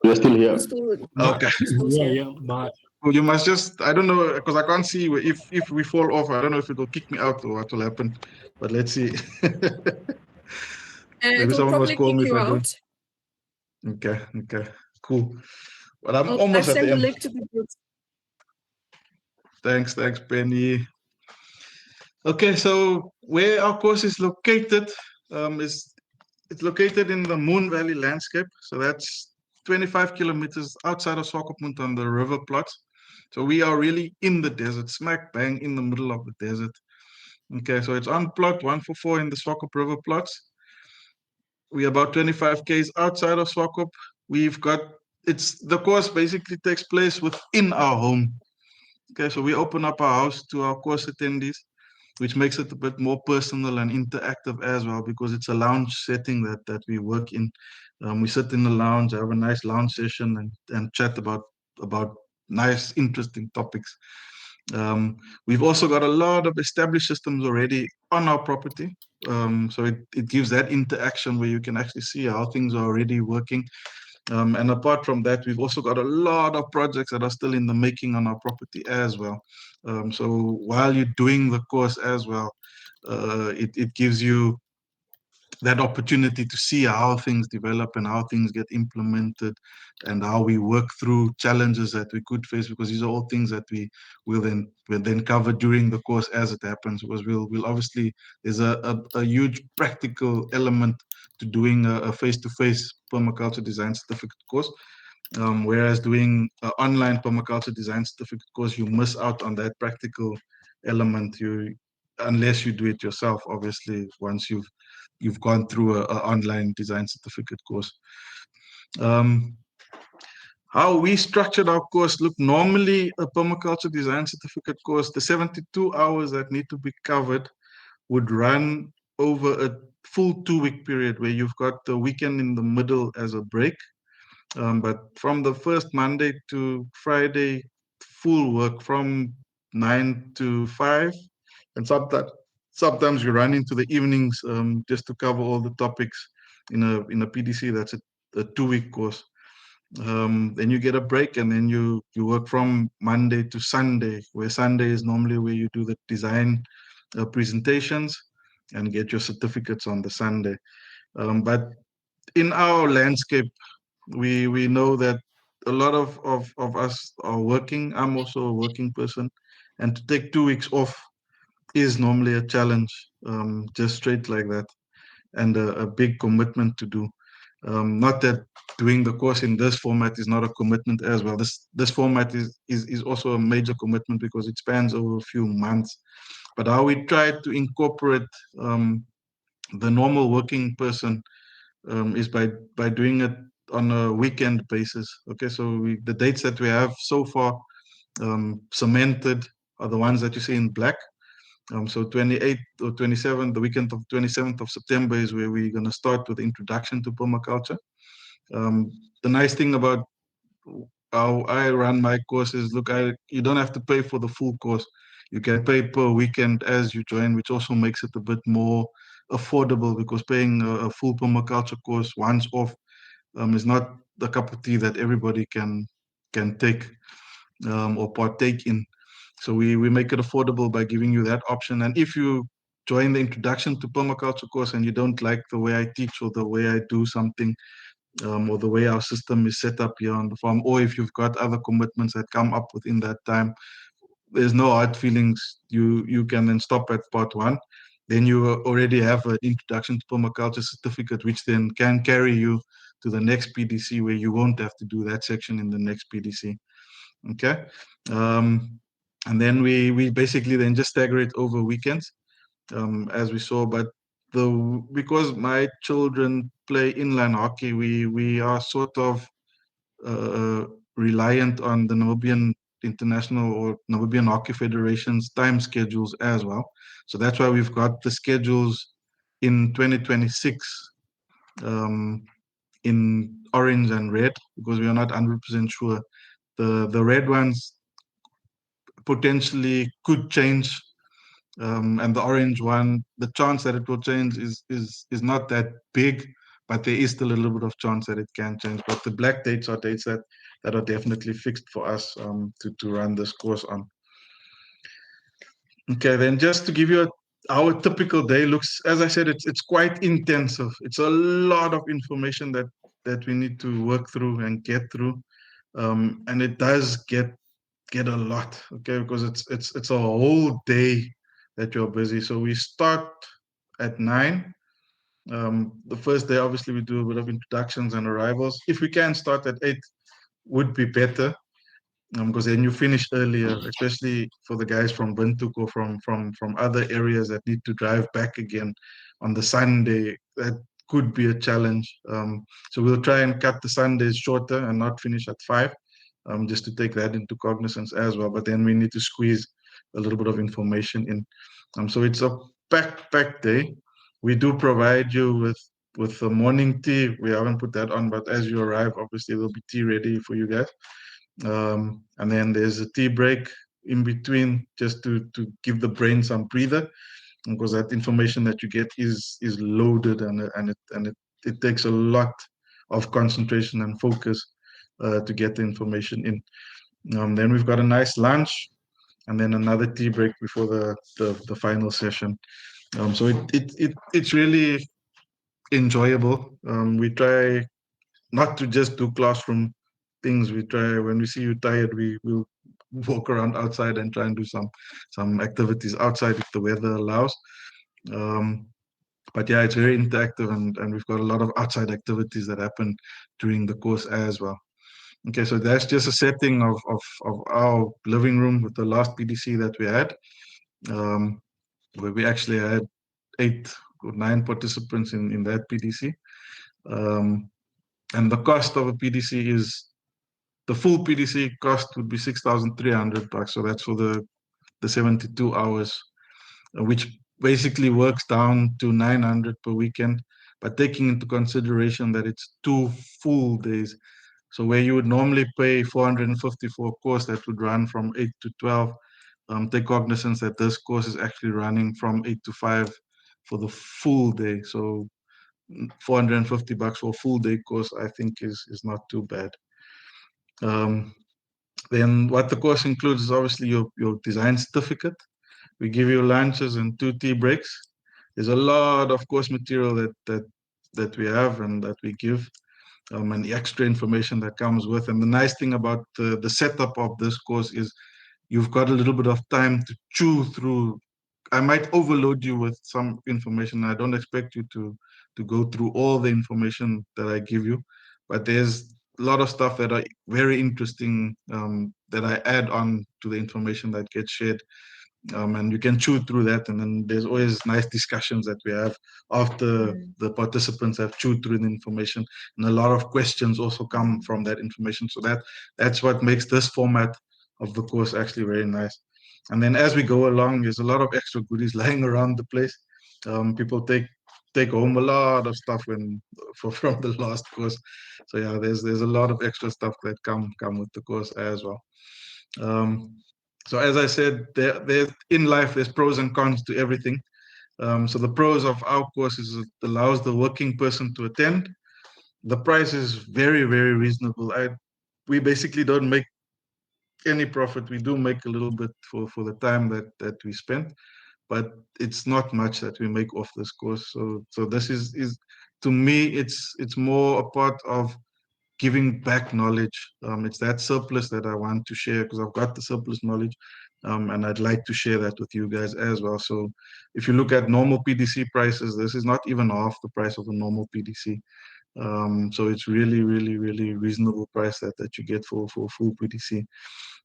We're still here. Okay. Yeah. But Well, you must just, I don't know, because I can't see if we fall off. I don't know if it will kick me out or what will happen. But let's see. Maybe It'll someone must probably call kick me if you I don't. out. Okay, cool. But I'm I've almost at sent the the end. link to the group. Thanks, Penny. Okay, so where our course is located, it's located in the Moon Valley landscape. So that's 25 kilometers outside of Swakopmund on the river plot. So we are really in the desert, smack bang in the middle of the desert. Okay, so it's on plot 144 in the Swakop River plots. We're about 25 k's outside of Swakop. The course basically takes place within our home. Okay, so we open up our house to our course attendees, which makes it a bit more personal and interactive as well, because it's a lounge setting that we work in. We sit in the lounge, have a nice lounge session, and chat about nice, interesting topics. We've also got a lot of established systems already on our property. So it gives that interaction where you can actually see how things are already working. And apart from that, we've also got a lot of projects that are still in the making on our property as well. So while you're doing the course as well, it gives you that opportunity to see how things develop and how things get implemented and how we work through challenges that we could face, because these are all things that we will then cover during the course as it happens, because we'll obviously, there's a huge practical element to doing a face-to-face permaculture design certificate course. Whereas doing an online permaculture design certificate course, you miss out on that practical element. Unless you do it yourself, obviously, once you've gone through a online design certificate course. How we structured our course, look, normally a permaculture design certificate course, the 72 hours that need to be covered would run over a full 2-week period, where you've got the weekend in the middle as a break. But from the first Monday to Friday, full work from 9 to 5, and sometimes you run into the evenings just to cover all the topics in a PDC. That's a 2-week course. Then you get a break, and then you work from Monday to Sunday, where Sunday is normally where you do the design presentations and get your certificates on the Sunday. But in our landscape, we know that a lot of us are working. I'm also a working person, and to take 2 weeks off is normally a challenge, just straight like that, and a big commitment to do. Not that doing the course in this format is not a commitment as well. This format is also a major commitment because it spans over a few months. But how we try to incorporate the normal working person is by doing it on a weekend basis. Okay, so the dates that we have so far cemented are the ones that you see in black. So 28th or 27th, the weekend of 27th of September is where we're going to start with the introduction to permaculture. The nice thing about how I run my courses, look, you don't have to pay for the full course. You can pay per weekend as you join, which also makes it a bit more affordable, because paying a full permaculture course once off is not the cup of tea that everybody can take or partake in. So we make it affordable by giving you that option. And if you join the introduction to permaculture course and you don't like the way I teach or the way I do something, or the way our system is set up here on the farm, or if you've got other commitments that come up within that time, there's no hard feelings. You can then stop at part 1. Then you already have an introduction to permaculture certificate, which then can carry you to the next PDC, where you won't have to do that section in the next PDC. Okay. And then we basically then just stagger it over weekends, as we saw. But because my children play inline hockey, we are sort of reliant on the Namibian International or Namibian Hockey Federation's time schedules as well. So that's why we've got the schedules in 2026 in orange and red, because we are not 100% sure. The red ones potentially could change, and the orange one, the chance that it will change is not that big, but there is still a little bit of chance that it can change. But the black dates are dates that are definitely fixed for us to run this course on. Okay, then just to give you how a typical day looks, as I said, it's quite intensive. It's a lot of information that we need to work through and get through, and it does get a lot, okay, because it's a whole day that you're busy. So we start at 9. The first day, obviously, we do a bit of introductions and arrivals. If we can start at 8, would be better, because then you finish earlier, especially for the guys from Windhoek or from other areas that need to drive back again on the Sunday. That could be a challenge. So we'll try and cut the Sundays shorter and not finish at 5, just to take that into cognizance as well. But then we need to squeeze a little bit of information in. So it's a packed day. We do provide you with the morning tea. We haven't put that on, but as you arrive, obviously there'll be tea ready for you guys. And then there's a tea break. in between just to give the brain some breather, because that information that you get is loaded, and it takes a lot of concentration and focus to get the information in. Then we've got a nice lunch, and then another tea break before the final session. So it's really enjoyable. We try not to just do classroom things. We try, when we see you tired, will walk around outside and try and do some activities outside if the weather allows. But yeah, it's very interactive, and we've got a lot of outside activities that happen during the course as well. Okay, so that's just a setting of our living room with the last PDC that we had, where we actually had 8 or 9 participants in that PDC. And the cost of a PDC is, the full PDC cost would be $6,300. So that's for the 72 hours, which basically works down to 900 per weekend, but taking into consideration that it's 2 full days. So where you would normally pay 450 for a course that would run from 8 to 12, take cognizance that this course is actually running from 8 to 5 for the full day. So $450 for a full day course, I think is not too bad. Then what the course includes is obviously your design certificate. We give you lunches and 2 tea breaks. There's a lot of course material that we have and that we give, and the extra information that comes with. And the nice thing about the setup of this course is you've got a little bit of time to chew through. I might overload you with some information. I don't expect you to go through all the information that I give you, but there's a lot of stuff that are very interesting, that I add on to the information that gets shared. And you can chew through that, and then there's always nice discussions that we have after the participants have chewed through the information, and a lot of questions also come from that information. So that's what makes this format of the course actually very nice. And then as we go along, there's a lot of extra goodies lying around the place. People take home a lot of stuff from the last course. So yeah, there's a lot of extra stuff that come with the course as well. So as I said, there's in life, there's pros and cons to everything. So the pros of our course is it allows the working person to attend. The price is very, very reasonable. We basically don't make any profit. We do make a little bit for the time that we spend, but it's not much that we make off this course. So this is to me, it's more a part of giving back knowledge. It's that surplus that I want to share, because I've got the surplus knowledge, and I'd like to share that with you guys as well. So if you look at normal PDC prices, this is not even half the price of a normal PDC. So it's really, really, really reasonable price that you get for full PDC.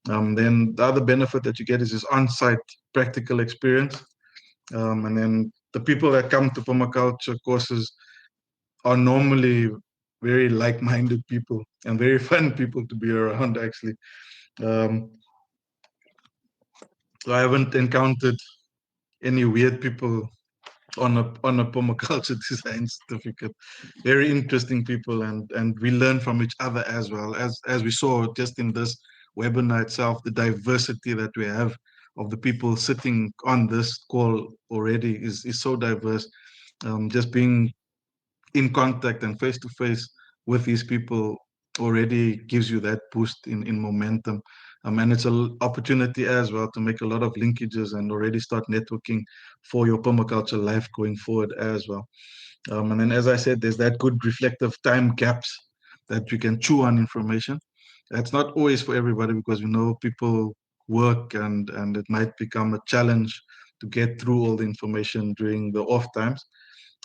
Then the other benefit that you get is this on-site practical experience. And then the people that come to permaculture courses are normally very like-minded people and very fun people to be around, actually. So I haven't encountered any weird people on a permaculture design certificate. Very interesting people, and we learn from each other as well. As we saw just in this webinar itself, the diversity that we have of the people sitting on this call already is so diverse. Just being in contact and face to face with these people already gives you that boost in momentum. And it's an opportunity as well to make a lot of linkages and already start networking for your permaculture life going forward as well. And then, as I said, there's that good reflective time gaps that you can chew on information. That's not always for everybody, because we know people work, and it might become a challenge to get through all the information during the off times.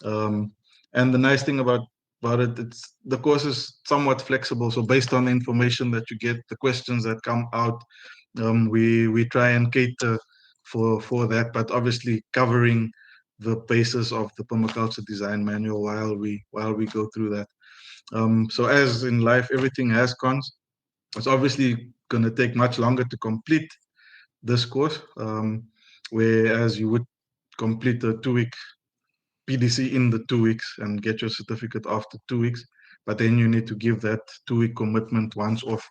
And the nice thing about it, it's the course is somewhat flexible. So based on the information that you get, the questions that come out, we try and cater for that, but obviously covering the basis of the permaculture design manual while we go through that. So as in life, everything has cons. It's obviously going to take much longer to complete this course, whereas you would complete a 2-week PDC in the 2 weeks and get your certificate after 2 weeks. But then you need to give that 2-week commitment once off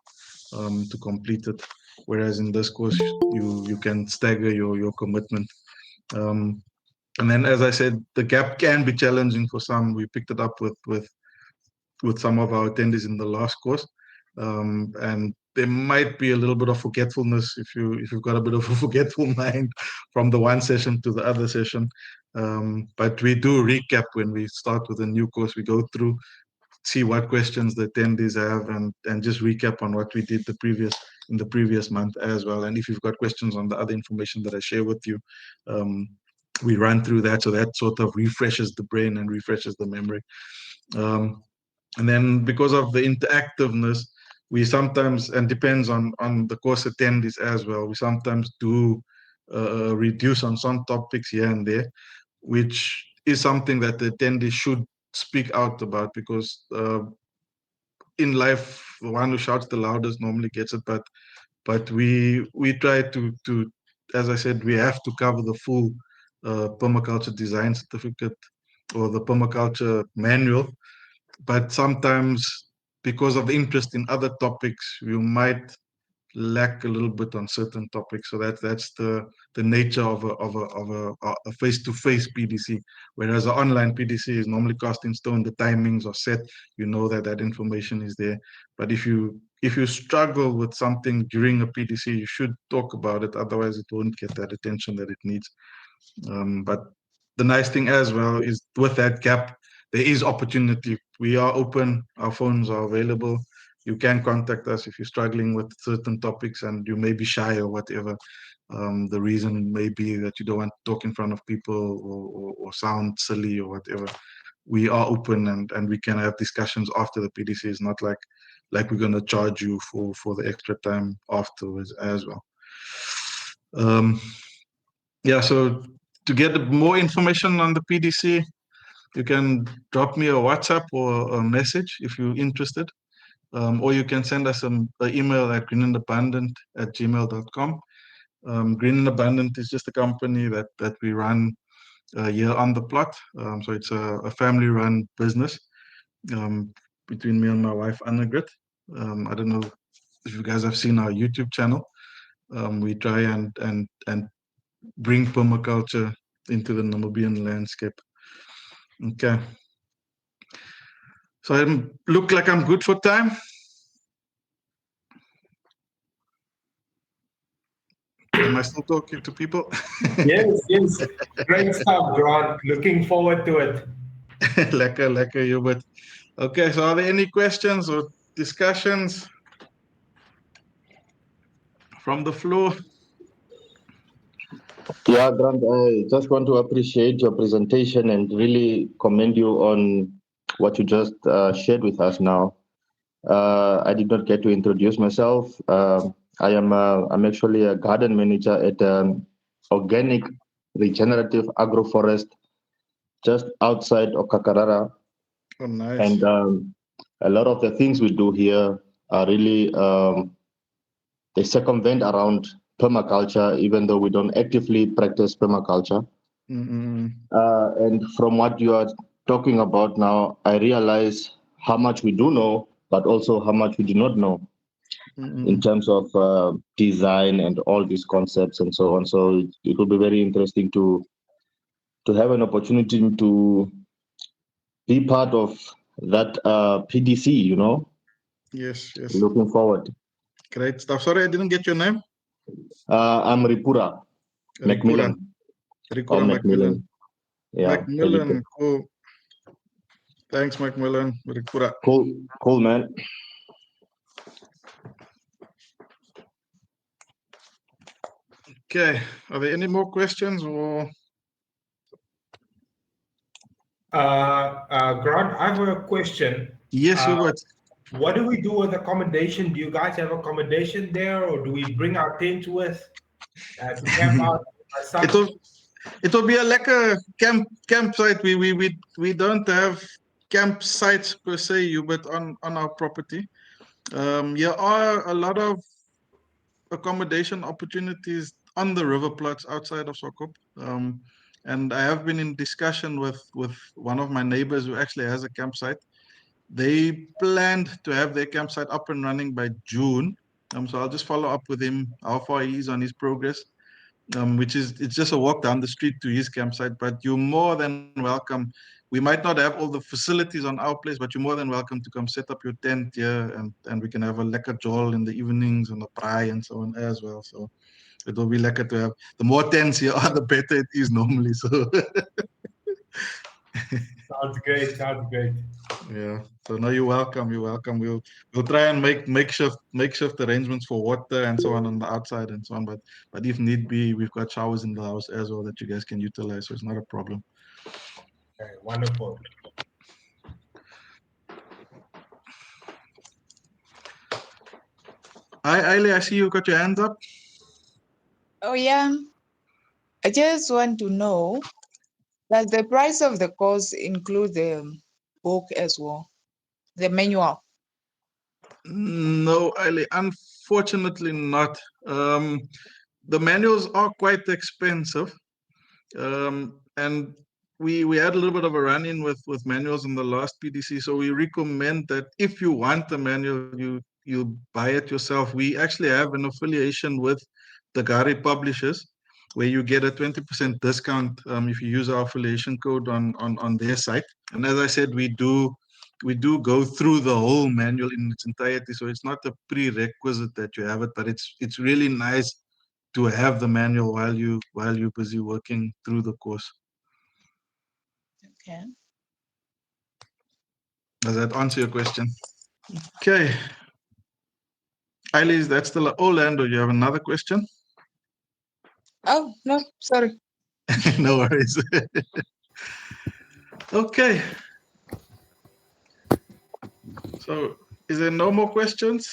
to complete it. Whereas in this course, you can stagger your commitment. And then, as I said, the gap can be challenging for some. We picked it up with some of our attendees in the last course, and there might be a little bit of forgetfulness if you've got a bit of a forgetful mind from the one session to the other session. But we do recap when we start with a new course. We go through, see what questions the attendees have, and just recap on what we did in the previous month as well. And if you've got questions on the other information that I share with you, we run through that, so that sort of refreshes the brain and refreshes the memory. And then because of the interactiveness, we sometimes, and depends on the course attendees as well, we sometimes do reduce on some topics here and there, which is something that the attendees should speak out about, because in life, the one who shouts the loudest normally gets it. But we try to, as I said, we have to cover the full permaculture design certificate or the permaculture manual. But sometimes, because of interest in other topics, you might lack a little bit on certain topics. So that's the nature of a face-to-face PDC. Whereas an online PDC is normally cast in stone. The timings are set. You know that information is there. But if you struggle with something during a PDC, you should talk about it. Otherwise, it won't get that attention that it needs. But the nice thing as well is, with that gap, there is opportunity. We are open. Our phones are available. You can contact us if you're struggling with certain topics and you may be shy or whatever. The reason may be that you don't want to talk in front of people or sound silly or whatever. We are open, and we can have discussions after the PDC. It's not like we're going to charge you for the extra time afterwards as well. Yeah, so to get more information on the PDC, you can drop me a WhatsApp or a message if you're interested. Or you can send us an email at greenandabundant@gmail.com. Green and Abundant is just a company that we run here on the plot. So it's a family-run business between me and my wife, Annegret. I don't know if you guys have seen our YouTube channel. We try and bring permaculture into the Namibian landscape. Okay. So I look like I'm good for time. Am I still talking to people? Yes. Great stuff, Grant. Looking forward to it. Lekker, Hubert. Okay, so are there any questions or discussions from the floor? Yeah, Grant, I just want to appreciate your presentation and really commend you on what you just shared with us now. I did not get to introduce myself. I'm actually a garden manager at an organic regenerative agroforest just outside of Kakarara. Oh, nice. And a lot of the things we do here are really, they circumvent around permaculture, even though we don't actively practice permaculture. And from what you are talking about now, I realize how much we do know, but also how much we do not know in terms of design and all these concepts and so on. So it will be very interesting to have an opportunity to be part of that PDC, you know? Yes. Looking forward. Great stuff. Sorry, I didn't get your name. I'm Ripura Macmillan. Ripura Macmillan. Yeah. Macmillan, cool. Thanks, Macmillan. Ripura. Cool, man. Okay. Are there any more questions or? Grant, I have a question. Yes, Hubert. What do we do with accommodation? Do you guys have accommodation there, or do we bring our tent with to camp out? It will be a lekker campsite. We don't have campsites per se, but on our property. There are a lot of accommodation opportunities on the river plots outside of Swakop. And I have been in discussion with one of my neighbors who actually has a campsite. They planned to have their campsite up and running by June. So I'll just follow up with him how far he is on his progress. It's just a walk down the street to his campsite, but you're more than welcome. We might not have all the facilities on our place, but you're more than welcome to come set up your tent here, and we can have a lekker jol in the evenings and a braai and so on as well. So it will be lekker to have. The more tents here are, the better it is normally. So Sounds great. Sounds great. yeah. So no, you're welcome. You're welcome. We'll try and make makeshift arrangements for water and so on the outside and so on. But if need be, we've got showers in the house as well that you guys can utilize. So it's not a problem. Okay, wonderful. Hi, Ailey, I see you got your hands up. Oh, yeah. I just want to know, does the price of the course include the book as well, the manual? No, Ailey, unfortunately not. The manuals are quite expensive. And we had a little bit of a run-in with manuals in the last PDC, so we recommend that if you want a manual, you buy it yourself. We actually have an affiliation with the Gari publishers, where you get a 20% discount if you use our affiliation code on their site. And as I said, we do go through the whole manual in its entirety, so it's not a prerequisite that you have it, but it's really nice to have the manual while you're busy working through the course. Okay. Does that answer your question? Okay. Eileen, that's the Orlando. You have another question? Oh, no, sorry. No worries. Okay. So is there no more questions?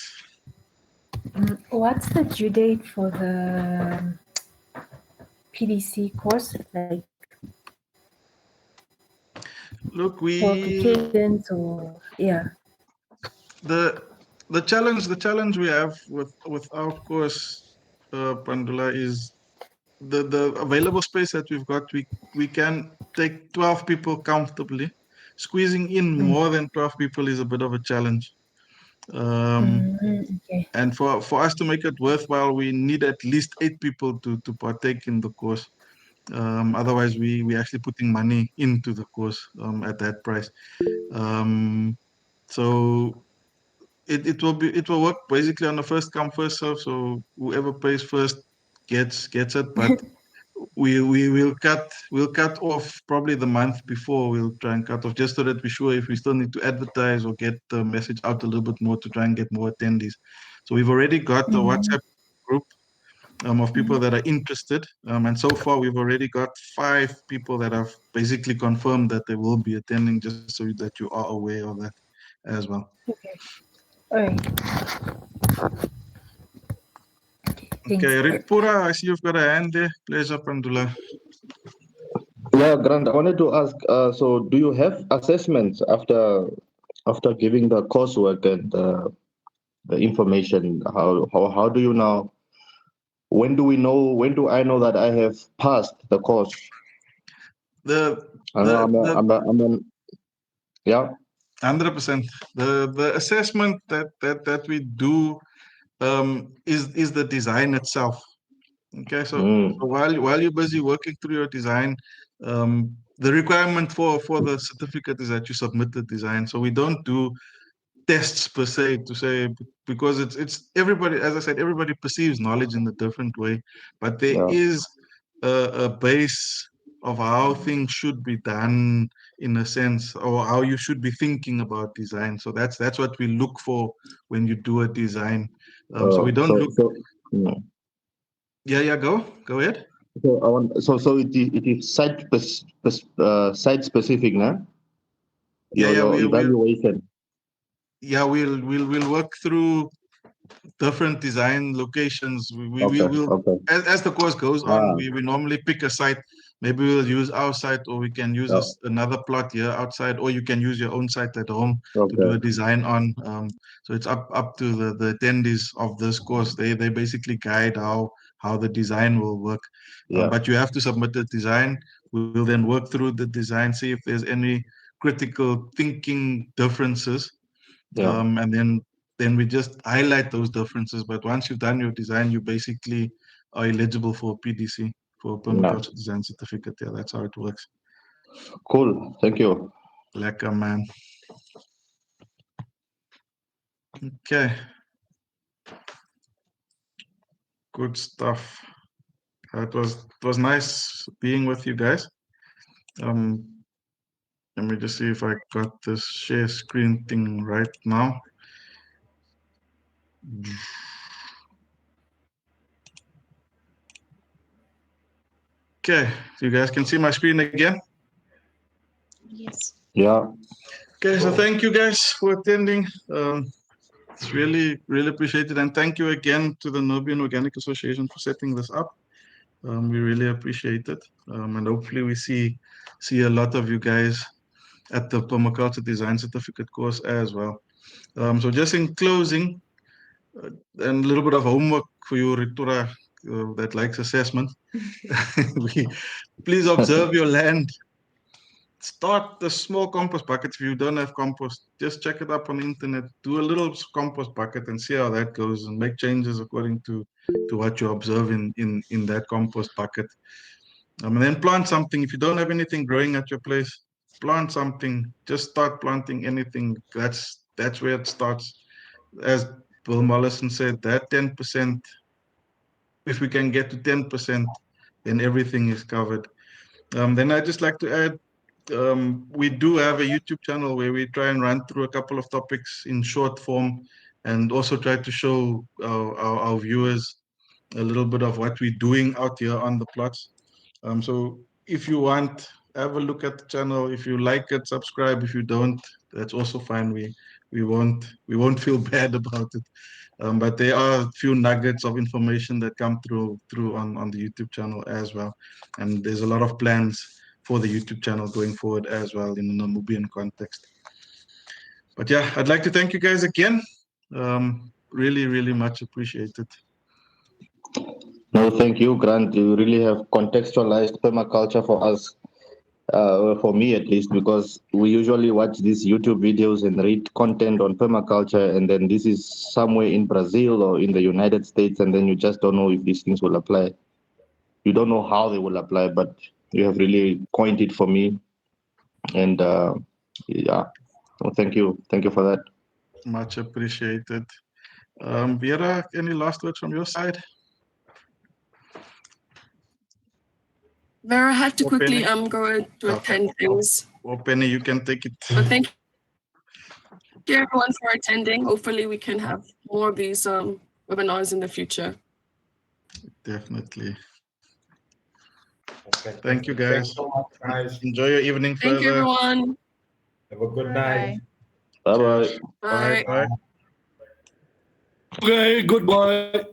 What's the due date for the PDC course? Like, Look, for applications or yeah. The challenge we have with our course, Pandula, is the available space that we've got. We can take 12 people comfortably. Squeezing in more than 12 people is a bit of a challenge. Okay. And for us to make it worthwhile, we need at least 8 people to partake in the course. Otherwise, we actually putting money into the course at that price. So it will work basically on a first come first serve. So whoever pays first gets it. But we'll cut off probably the month before. We'll try and cut off just so that we're sure if we still need to advertise or get the message out a little bit more to try and get more attendees. So we've already got a WhatsApp group of people that are interested, and so far we've already got 5 people that have basically confirmed that they will be attending, just so that you are aware of that as well. Okay. All right. Okay, Ripura, I see you've got a hand there. Pleasure, Pandula. Yeah, Grant, I wanted to ask, so do you have assessments after giving the coursework and the information? How do you now, when do I know that I have passed the course? Yeah. 100%. The assessment that we do is the design itself. Okay, so while you're busy working through your design, the requirement for the certificate is that you submit the design. So we don't do tests per se to say, because it's everybody, as I said, everybody perceives knowledge in a different way, but there is a base of how things should be done in a sense, or how you should be thinking about design. So that's what we look for when you do a design. So we don't look. Yeah, go ahead. So it is site specific, now. Your evaluation. We'll work through different design locations. We will as the course goes on, we normally pick a site. Maybe we'll use our site, or we can use another plot here outside, or you can use your own site at home to do a design on. So it's up to the attendees of this course. They basically guide how the design will work. But you have to submit the design. We'll then work through the design, see if there's any critical thinking differences, and then then we just highlight those differences. But once you've done your design, you basically are eligible for a PDC, for a permaculture design certificate. Yeah, that's how it works. Cool. Thank you. Lekker, man. Okay. Good stuff. It was nice being with you guys. Let me just see if I got this share screen thing right now. Okay, you guys can see my screen again? Yes. Yeah. Okay, so thank you guys for attending. It's really, really appreciated. And thank you again to the Namibian Organic Association for setting this up. We really appreciate it. And hopefully we see a lot of you guys at the Permaculture Design Certificate course as well. So just in closing, and a little bit of homework for you, Ritura, that likes assessment. Please observe your land. Start the small compost buckets. If you don't have compost, just check it up on the internet. Do a little compost bucket and see how that goes, and make changes according to what you observe in that compost bucket. And then plant something. If you don't have anything growing at your place, plant something. Just start planting anything. That's where it starts. As Bill Mollison said, that 10%, if we can get to 10%, then everything is covered. Then I'd just like to add, we do have a YouTube channel where we try and run through a couple of topics in short form, and also try to show our viewers a little bit of what we're doing out here on the plots. So if you want, have a look at the channel. If you like it, subscribe. If you don't, that's also fine. We won't feel bad about it. But there are a few nuggets of information that come through on the YouTube channel as well. And there's a lot of plans for the YouTube channel going forward as well in the Namibian context. But yeah, I'd like to thank you guys again. Really, really much appreciated. No, thank you, Grant. You really have contextualized permaculture for us, for me at least, because we usually watch these YouTube videos and read content on permaculture, and then this is somewhere in Brazil or in the United States, and then you just don't know if these things will apply. You don't know how they will apply, but you have really coined it for me. And yeah, well, thank you. Thank you for that. Much appreciated. Vera, any last words from your side? Vera had to quickly go to attend things. Or Penny, you can take it. But thank you everyone for attending. Hopefully we can have more of these webinars in the future. Definitely. Okay, thank you, guys. Thanks so much, guys. Enjoy your evening further. Thank you, everyone. Have a good night. Bye-bye. Bye. Bye. Okay, goodbye.